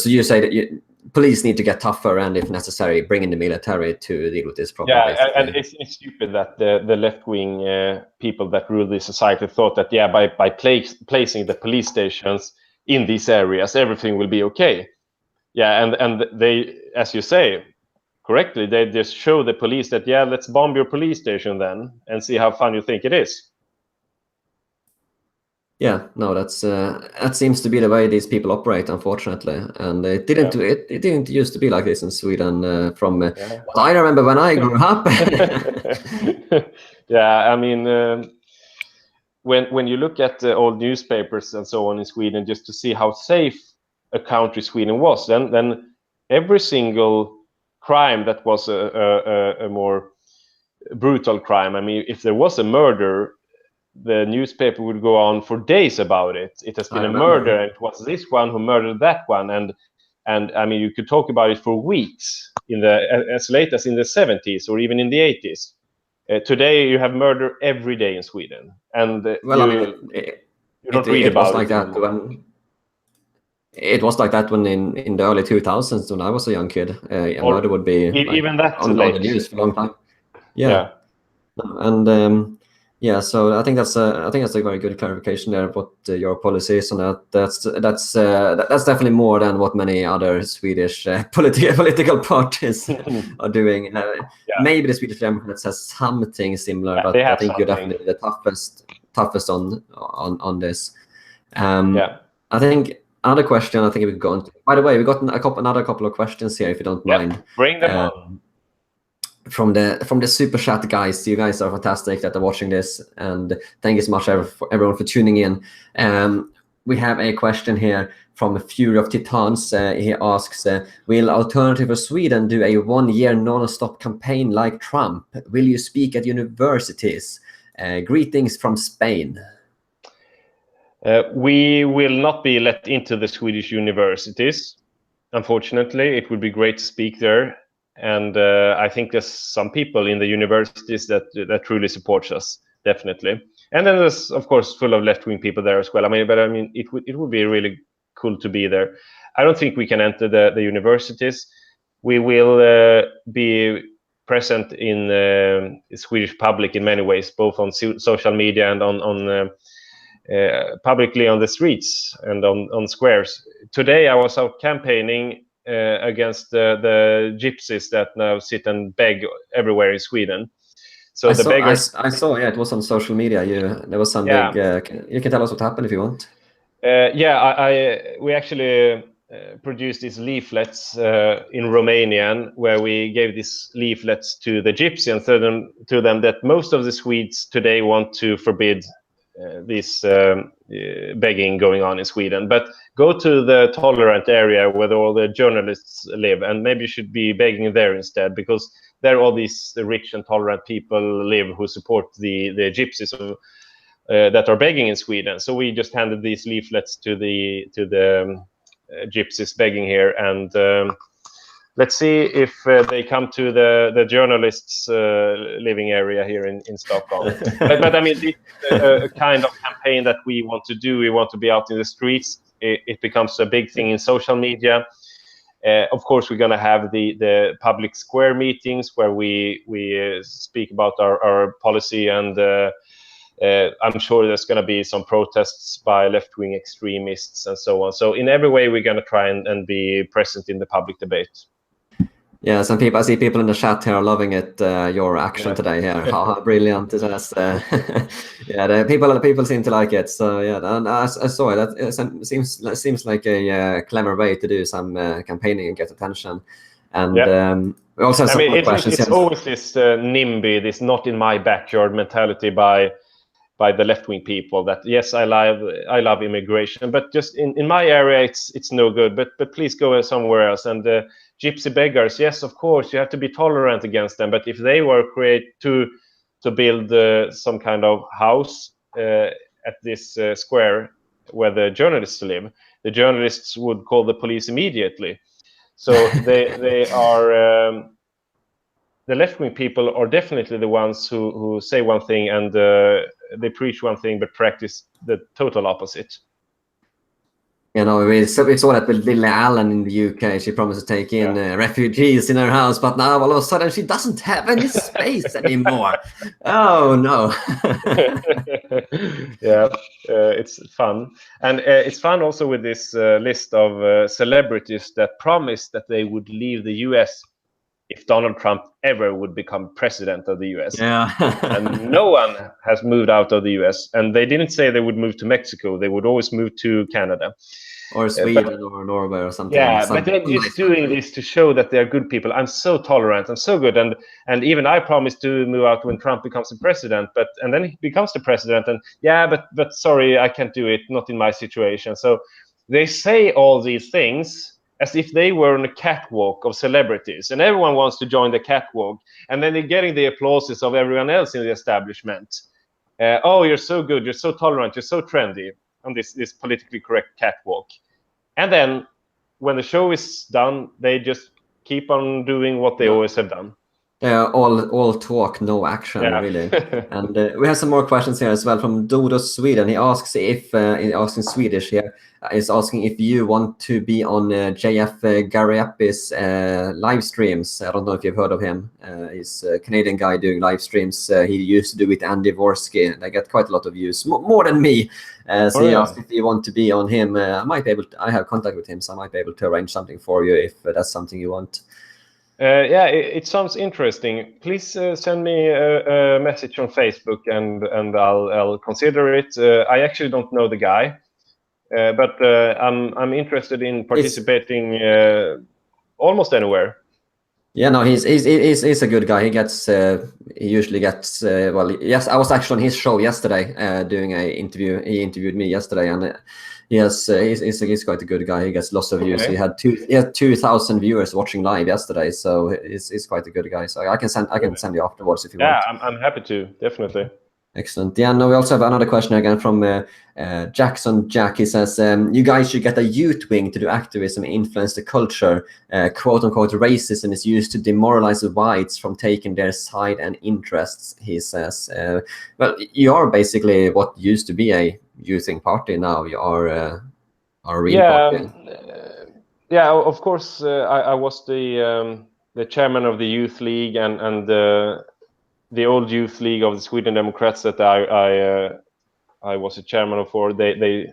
you say that police need to get tougher, and if necessary, bring in the military to deal with this problem. Yeah, basically. And it's stupid that the left-wing people that rule this society thought that, yeah, by placing the police stations in these areas, everything will be okay. Yeah, and they, as you say correctly, they just show the police that, yeah, let's bomb your police station then and see how fun you think it is. Yeah, no, that seems to be the way these people operate, unfortunately, and it didn't used to be like this in Sweden from what I remember when I grew up. Yeah, I mean, when you look at old newspapers and so on in Sweden, just to see how safe a country Sweden was, then every single crime that was a more brutal crime. I mean, if there was a murder, the newspaper would go on for days about it. It has been a murder, and it was this one who murdered that one, and I mean, you could talk about it for weeks as late as in the 70s or even in the 80s. Today, you have murder every day in Sweden, and you don't read about it anymore. It was like that when in the early 2000s, when I was a young kid. Murder would be even that on the news for a long time. Yeah. And yeah, so I think that's a very good clarification there of what your policy is on that. That's definitely more than what many other Swedish political parties are doing. Maybe the Swedish Democrats has something similar, but I think you're definitely the toughest on this. I think another question. I think we've gone. By the way, we got another couple of questions here, if you don't mind. Bring them on. From the super chat guys. You guys are fantastic that are watching this, and thank you so much everyone for tuning in. We have a question here from Fury of Titans. He asks, will Alternative for Sweden do a 1-year non-stop campaign like Trump? Will you speak at universities? Greetings from Spain. We will not be let into the Swedish universities, unfortunately. It would be great to speak there. And I think there's some people in the universities that truly supports us, definitely. And then there's, of course, full of left-wing people there as well. I mean, it would be really cool to be there. I don't think we can enter the universities. We will be present in the Swedish public in many ways, both on social media and on publicly on the streets and on squares. Today I was out campaigning against the gypsies that now sit and beg everywhere in Sweden. So I saw, yeah, it was on social media. There was some big. You can tell us what happened if you want. We actually produced these leaflets in Romanian, where we gave these leaflets to the gypsy and said to them that most of the Swedes today want to forbid this begging going on in Sweden, but go to the tolerant area where all the journalists live, and maybe you should be begging there instead, because there all these rich and tolerant people live who support the gypsies that are begging in Sweden. So we just handed these leaflets to the gypsies begging here, and let's see if they come to the journalists' living area here in Stockholm. but I mean, this is a kind of campaign that we want to do. We want to be out in the streets. It becomes a big thing in social media. Of course, we're going to have the public square meetings where we speak about our policy, and I'm sure there's going to be some protests by left-wing extremists and so on. So in every way, we're going to try and be present in the public debate. Yeah, I see people in the chat here are loving it. Your action today here, how brilliant it is. Yeah, the people seem to like it. So yeah, and I saw it. That seems like a clever way to do some campaigning and get attention. And we also have some questions. It's always this NIMBY, this not in my backyard mentality by the left-wing people, that yes, I love immigration, but just in my area it's no good, but please go somewhere else. And gypsy beggars, yes, of course you have to be tolerant against them, but if they were created to build some kind of house at this square where the journalists live, the journalists would call the police immediately. So they are the left-wing people are definitely the ones who say one thing and they preach one thing but practice the total opposite. You know, we saw that with Lily Allen in the UK. She promised to take in refugees in her house, but now all of a sudden she doesn't have any space anymore. Oh no! It's fun, and it's fun also with this list of celebrities that promised that they would leave the US if Donald Trump ever would become president of the US. Yeah. And no one has moved out of the US. And they didn't say they would move to Mexico. They would always move to Canada. Or Sweden or Norway or something. Yeah, but they're just doing this to show that they're good people. I'm so tolerant. I'm so good. And even I promised to move out when Trump becomes the president. And then he becomes the president. And but sorry, I can't do it. Not in my situation. So they say all these things. as if they were on a catwalk of celebrities, and everyone wants to join the catwalk, and then they're getting the applauses of everyone else in the establishment. Oh, you're so good, you're so tolerant, you're so trendy on this politically correct catwalk. And then when the show is done, they just keep on doing what they always have done. All talk, no action, really. And we have some more questions here as well from Dodo Sweden. He asks if, he asks in Swedish here, is asking if you want to be on JF Gariepi's live streams. I don't know if you've heard of him. He's a Canadian guy doing live streams. He used to do with Andy Vorsky. They get quite a lot of views, more than me. So he asked if you want to be on him. I might be able to, I have contact with him, so I might be able to arrange something for you if that's something you want. Yeah, it sounds interesting. Please send me a message on Facebook, and I'll consider it. I actually don't know the guy, but I'm interested in participating almost anywhere. Yeah, no, he's a good guy. He gets he usually gets well. Yes, I was actually on his show yesterday doing an interview. He interviewed me yesterday, and he's quite a good guy. He gets lots of views. He had 2,000 viewers watching live yesterday, so he's quite a good guy. So I can send you afterwards if you want. Yeah, I'm happy to, definitely. Excellent. Yeah, no, we also have another question again from Jackson Jack. He says, you guys should get a youth wing to do activism and influence the culture. Quote unquote, racism is used to demoralize the whites from taking their side and interests, he says. Well, you are basically what used to be a youthing party. Now you are a real party. Yeah, of course, I was the chairman of the youth league and the old youth league of the Sweden Democrats that I was a chairman of. For they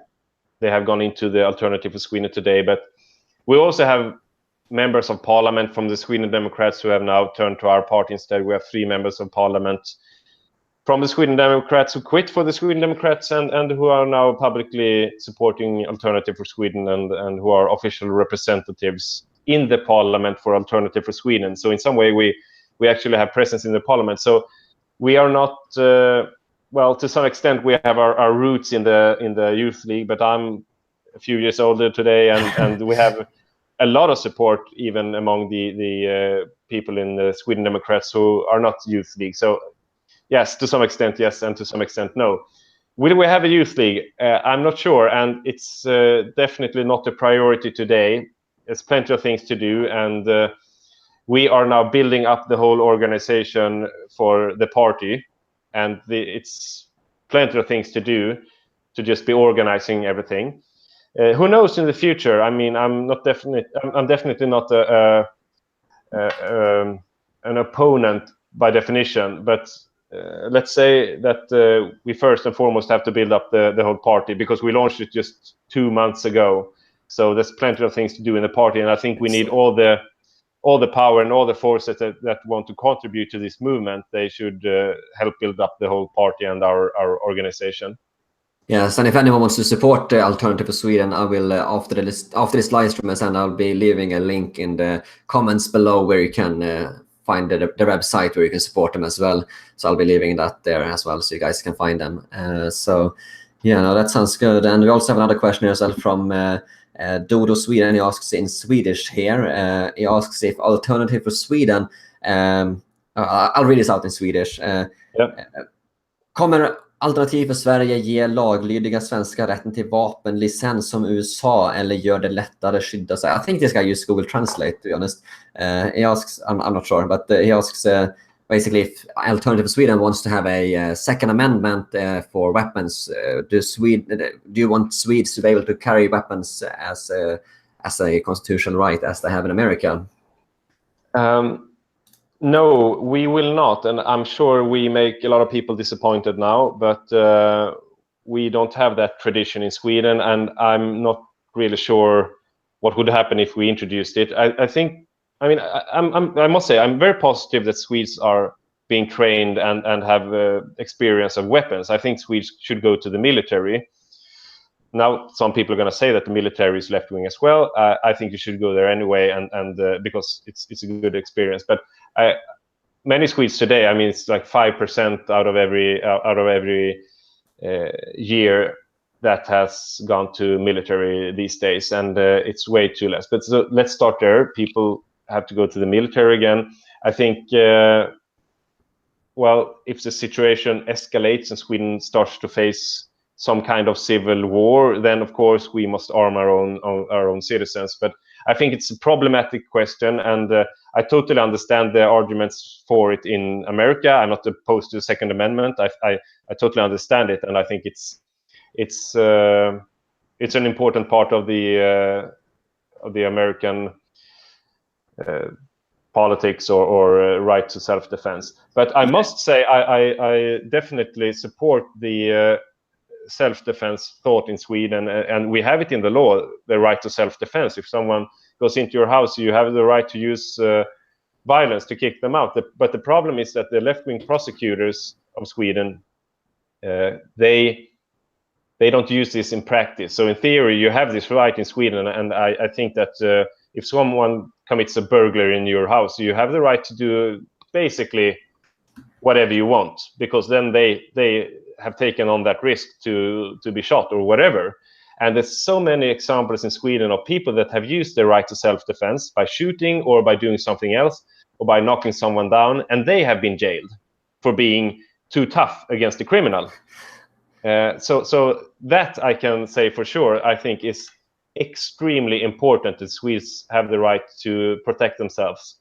have gone into the Alternative for Sweden today, but we also have members of parliament from the Sweden Democrats who have now turned to our party instead. We have 3 members of parliament from the Sweden Democrats who quit for the Sweden Democrats and who are now publicly supporting Alternative for Sweden and who are official representatives in the parliament for Alternative for Sweden. So in some way we actually have presence in the parliament. So we are not, well, to some extent we have our roots in the youth league, but I'm a few years older today, and we have a lot of support even among the people in the Sweden Democrats who are not youth league. So yes, to some extent yes, and to some extent no. Will we have a youth league? I'm not sure, and it's definitely not a priority today. There's plenty of things to do, and we are now building up the whole organization for the party, and it's plenty of things to do to just be organizing everything. Who knows in the future? I mean, I'm definitely not an opponent by definition, but let's say that we first and foremost have to build up the whole party, because we launched it just 2 months ago. So there's plenty of things to do in the party, and I think we need all the power and all the forces that want to contribute to this movement. They should help build up the whole party and our organization. Yes, and if anyone wants to support the Alternative for Sweden, I will after this live stream, and I'll be leaving a link in the comments below where you can find the website where you can support them as well. So I'll be leaving that there as well, so you guys can find them. So yeah, no, that sounds good. And we also have another question here as well from Dodo Sweden. He asks in Swedish here. He asks if Alternative for Sweden. I'll read this out in Swedish. Kommer Alternativ för Sverige ge laglydiga svenskar rätten till vapenlicens som USA, eller gör det lättare att skydda sig? I think this guy used Google Translate, to be honest. He asks, I'm not sure, but he asks basically if Alternative for Sweden wants to have a second amendment for weapons. Do you want Swedes to be able to carry weapons as a constitutional right as they have in America? No, we will not, and I'm sure we make a lot of people disappointed now, but we don't have that tradition in Sweden, and I'm not really sure what would happen if we introduced it. I must say, I'm very positive that Swedes are being trained and have experience of weapons. I think Swedes should go to the military. Now, some people are going to say that the military is left-wing as well. I think you should go there anyway, and because it's a good experience. But many Swedes today, I mean, it's like 5% out of every year that has gone to military these days, and it's way too less. But so let's start there. People have to go to the military again. I think, well, if the situation escalates and Sweden starts to face some kind of civil war, then of course we must arm our own citizens. But I think it's a problematic question, and I totally understand the arguments for it in America. I'm not opposed to the Second Amendment. I totally understand it, and I think it's an important part of the American politics or right to self-defense. But I must say I definitely support the self-defense thought in Sweden, and we have it in the law, the right to self-defense. If someone goes into your house, you have the right to use violence to kick them out. But the problem is that the left-wing prosecutors of Sweden, they don't use this in practice. So in theory, you have this right in Sweden, and I think that if someone commits a burglary in your house, you have the right to do basically whatever you want, because then they have taken on that risk to be shot or whatever. And there's so many examples in Sweden of people that have used their right to self-defense by shooting or by doing something else or by knocking someone down, and they have been jailed for being too tough against the criminal. So that I can say for sure, I think is extremely important that Swedes have the right to protect themselves.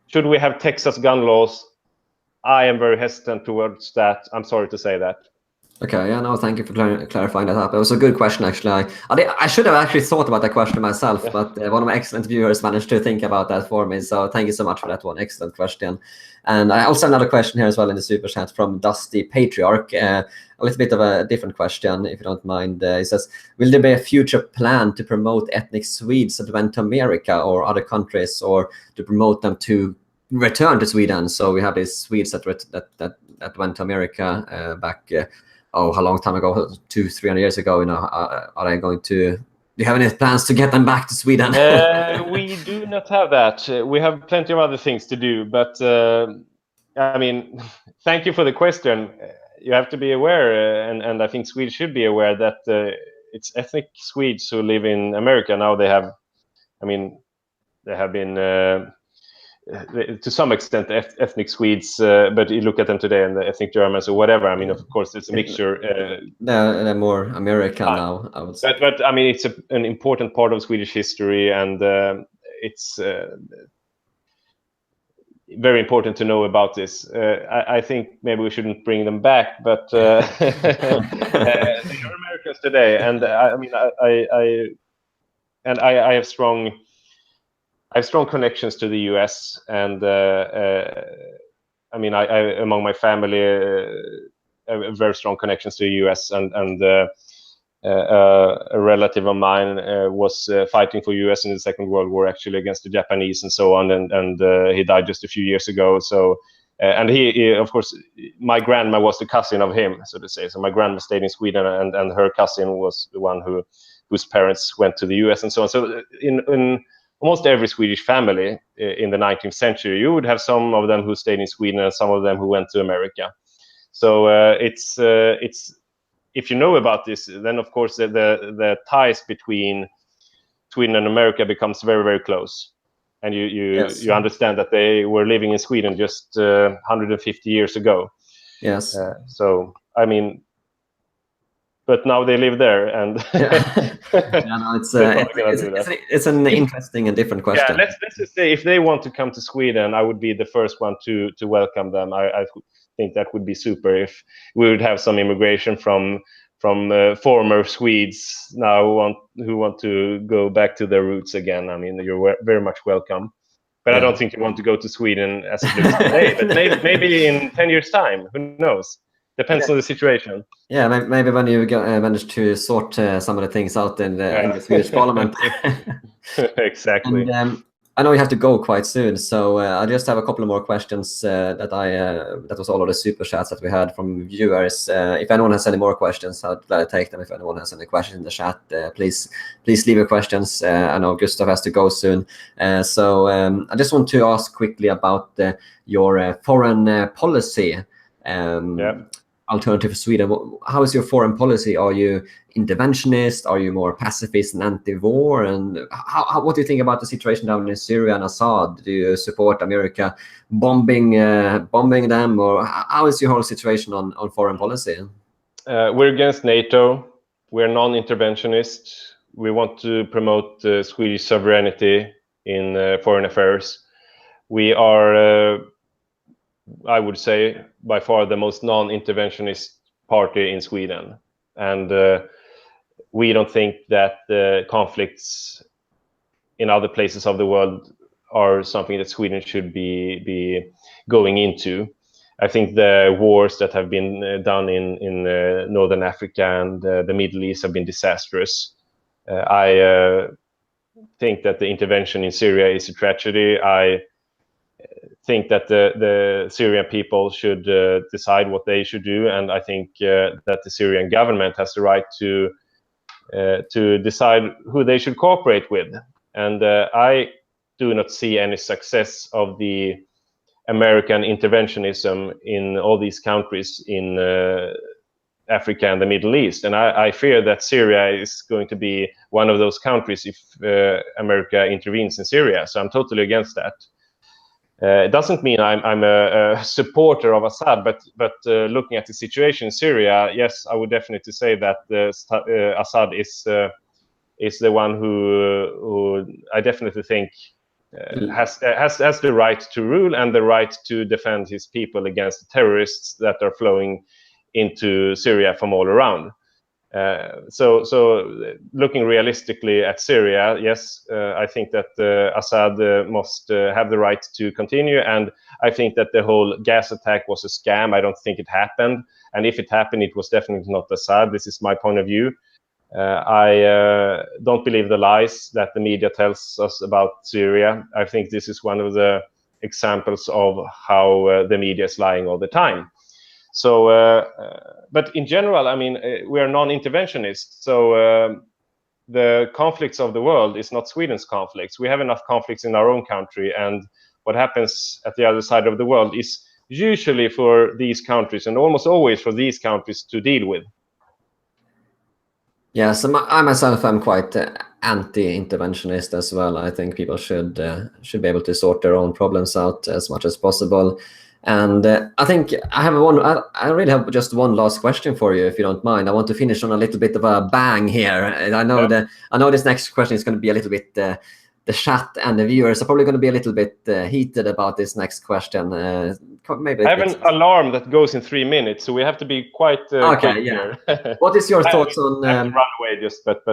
Should we have Texas gun laws? I am very hesitant towards that. I'm sorry to say that. Okay, yeah, no, thank you for clarifying that up. It was a good question, actually. I should have actually thought about that question myself, but one of my excellent viewers managed to think about that for me. So thank you so much for that one. Excellent question. And I also have another question here as well in the super chat from Dusty Patriarch. A little bit of a different question, if you don't mind. He says, will there be a future plan to promote ethnic Swedes that went to America or other countries, or to promote them to return to Sweden? So we have these Swedes that went to America back... how long time ago? 200-300 years ago. You know, are they going to? Do you have any plans to get them back to Sweden? We do not have that. We have plenty of other things to do. But I mean, thank you for the question. You have to be aware, and I think Swedes should be aware that it's ethnic Swedes who live in America now. They have been. To some extent ethnic Swedes, but you look at them today and the ethnic Germans or whatever. I mean, of course, it's a mixture. They're more American now, I would say. But I mean, it's an important part of Swedish history, and it's very important to know about this. I think maybe we shouldn't bring them back, but they are Americans today, and I have strong connections to the U.S. and I among my family have very strong connections to the U.S. and a relative of mine was fighting for U.S. in the Second World War, actually against the Japanese and so on, and he died just a few years ago. So and he of course, my grandma was the cousin of him, so to say. So my grandma stayed in Sweden, and her cousin was the one whose parents went to the U.S. and so on. So in almost every Swedish family in the 19th century, you would have some of them who stayed in Sweden and some of them who went to America. So it's if you know about this, then of course the ties between Sweden and America becomes very, very close, and you understand that they were living in Sweden just 150 years ago. Yes. So I mean. But now they live there, and it's an interesting and different question. Yeah, let's just say if they want to come to Sweden, I would be the first one to welcome them. I think that would be super if we would have some immigration from former Swedes now who want to go back to their roots again. I mean, you're very much welcome. But I don't think you want to go to Sweden as it looks today. But maybe in 10 years' time, who knows? Depends on the situation. Yeah, maybe when you manage to sort some of the things out in the Swedish Parliament. Exactly. And I know you have to go quite soon, so I just have a couple of more questions that was all of the super chats that we had from viewers. If anyone has any more questions, I'd take them. If anyone has any questions in the chat, please leave your questions. I know Gustav has to go soon, so I just want to ask quickly about your foreign policy. alternative for Sweden. How is your foreign policy? Are you interventionist? Are you more pacifist and anti-war? And what do you think about the situation down in Syria and Assad? Do you support America bombing them, or how is your whole situation on foreign policy? We're against NATO. We're non-interventionist. We want to promote Swedish sovereignty in foreign affairs. We are, I would say, by far the most non-interventionist party in Sweden. And we don't think that the conflicts in other places of the world are something that Sweden should be going into. I think the wars that have been done in Northern Africa and the Middle East have been disastrous. I think that the intervention in Syria is a tragedy. I think that the Syrian people should decide what they should do, and I think that the Syrian government has the right to decide who they should cooperate with. And I do not see any success of the American interventionism in all these countries in Africa and the Middle East. And I fear that Syria is going to be one of those countries if America intervenes in Syria. So I'm totally against that. It doesn't mean I'm a supporter of Assad, but looking at the situation in Syria, yes, I would definitely say that Assad is the one who I definitely think has the right to rule and the right to defend his people against the terrorists that are flowing into Syria from all around. So looking realistically at Syria, yes, I think that Assad must have the right to continue, and I think that the whole gas attack was a scam. I don't think it happened, and if it happened, it was definitely not Assad. This is my point of view. I don't believe the lies that the media tells us about Syria. I think this is one of the examples of how the media is lying all the time. So, but in general, I mean, we are non-interventionists. So the conflicts of the world is not Sweden's conflicts. We have enough conflicts in our own country, and what happens at the other side of the world is usually for these countries, and almost always for these countries, to deal with. Yeah, so I myself am quite anti-interventionist as well. I think people should be able to sort their own problems out as much as possible. And I think I have I really have just one last question for you, if you don't mind. I want to finish on a little bit of a bang here. And I know this next question is going to be a little bit. The chat and the viewers are probably going to be a little bit heated about this next question. Maybe I have an alarm that goes in 3 minutes, so we have to be quite okay. quick Yeah. here. What is your thoughts on? I have to run away just, but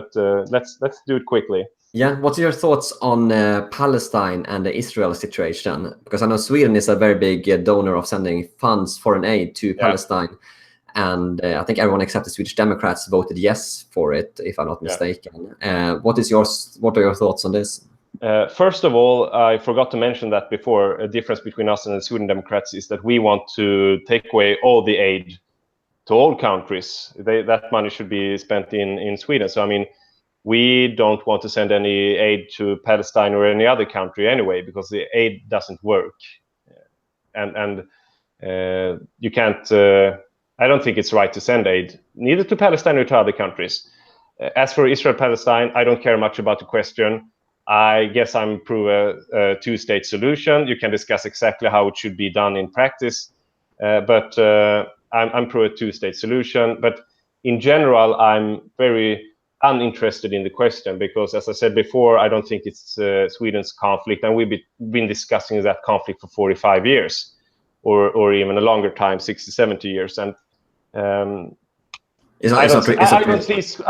let's do it quickly. Yeah, what's your thoughts on Palestine and the Israel situation? Because I know Sweden is a very big donor of sending funds, foreign aid to Palestine. And I think everyone except the Swedish Democrats voted yes for it, if I'm not mistaken. What are your thoughts on this? First of all, I forgot to mention that before. A difference between us and the Sweden Democrats is that we want to take away all the aid to all countries. That money should be spent in Sweden. So, I mean, we don't want to send any aid to Palestine or any other country anyway, because the aid doesn't work. And you can't, I don't think it's right to send aid, neither to Palestine or to other countries. As for Israel-Palestine, I don't care much about the question. I guess I'm pro a two-state solution. You can discuss exactly how it should be done in practice, but I'm pro a two-state solution. But in general, I'm very uninterested in the question because, as I said before, I don't think it's Sweden's conflict, and we've been discussing that conflict for 45 years, or even a longer time, 60, 70 years, and I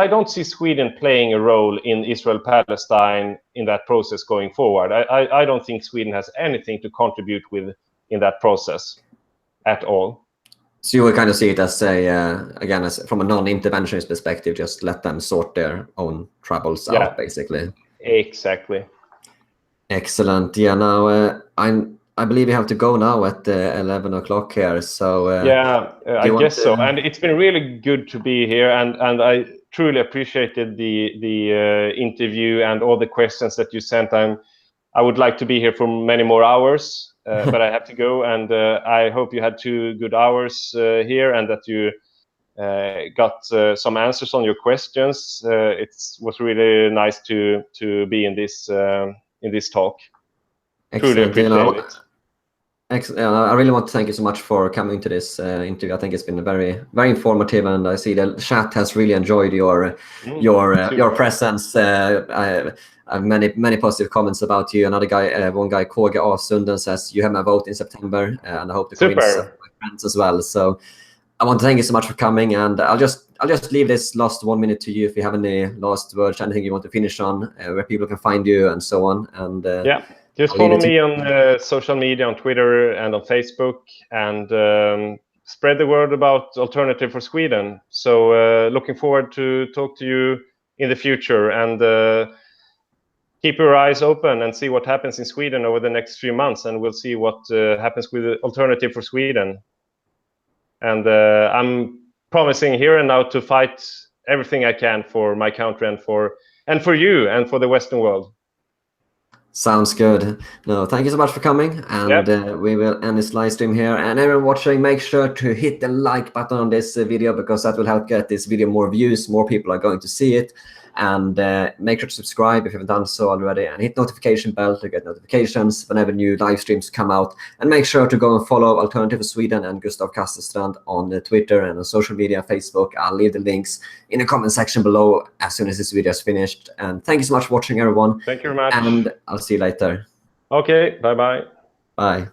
don't see Sweden playing a role in Israel-Palestine in that process going forward. I don't think Sweden has anything to contribute with in that process at all. So you would kind of see it as again, as from a non-interventionist perspective, just let them sort their own troubles out, basically. Exactly. Excellent. Yeah. Now I believe you have to go now at 11 o'clock here. So I guess so. And it's been really good to be here, and I truly appreciated the interview and all the questions that you sent. I would like to be here for many more hours, but I have to go, and I hope you had 2 good hours here, and that you got some answers on your questions. It was really nice to be in this talk. Truly appreciate it. I really want to thank you so much for coming to this interview. I think it's been very, very informative, and I see the chat has really enjoyed your presence. I have many positive comments about you. Another guy, one guy, KG A. Sunden, says you have my vote in September, and I hope to convince my friends as well. So I want to thank you so much for coming, and I'll just leave this last 1 minute to you if you have any last words, anything you want to finish on, where people can find you and so on. And yeah. Just follow me on social media, on Twitter and on Facebook, and spread the word about Alternative for Sweden. So looking forward to talk to you in the future, and keep your eyes open and see what happens in Sweden over the next few months, and we'll see what happens with Alternative for Sweden. And I'm promising here and now to fight everything I can for my country and for you and for the Western world. Sounds good. No, thank you so much for coming, and we will end this live stream here. And everyone watching, make sure to hit the like button on this video, because that will help get this video more views. More people are going to see it. And make sure to subscribe if you haven't done so already, and hit notification bell to get notifications whenever new live streams come out. And make sure to go and follow Alternative for Sweden and Gustav Kasselstrand on Twitter and on social media, Facebook. I'll leave the links in the comment section below as soon as this video is finished. And thank you so much for watching, everyone. Thank you very much. And I'll see you later. Okay, bye-bye. Bye.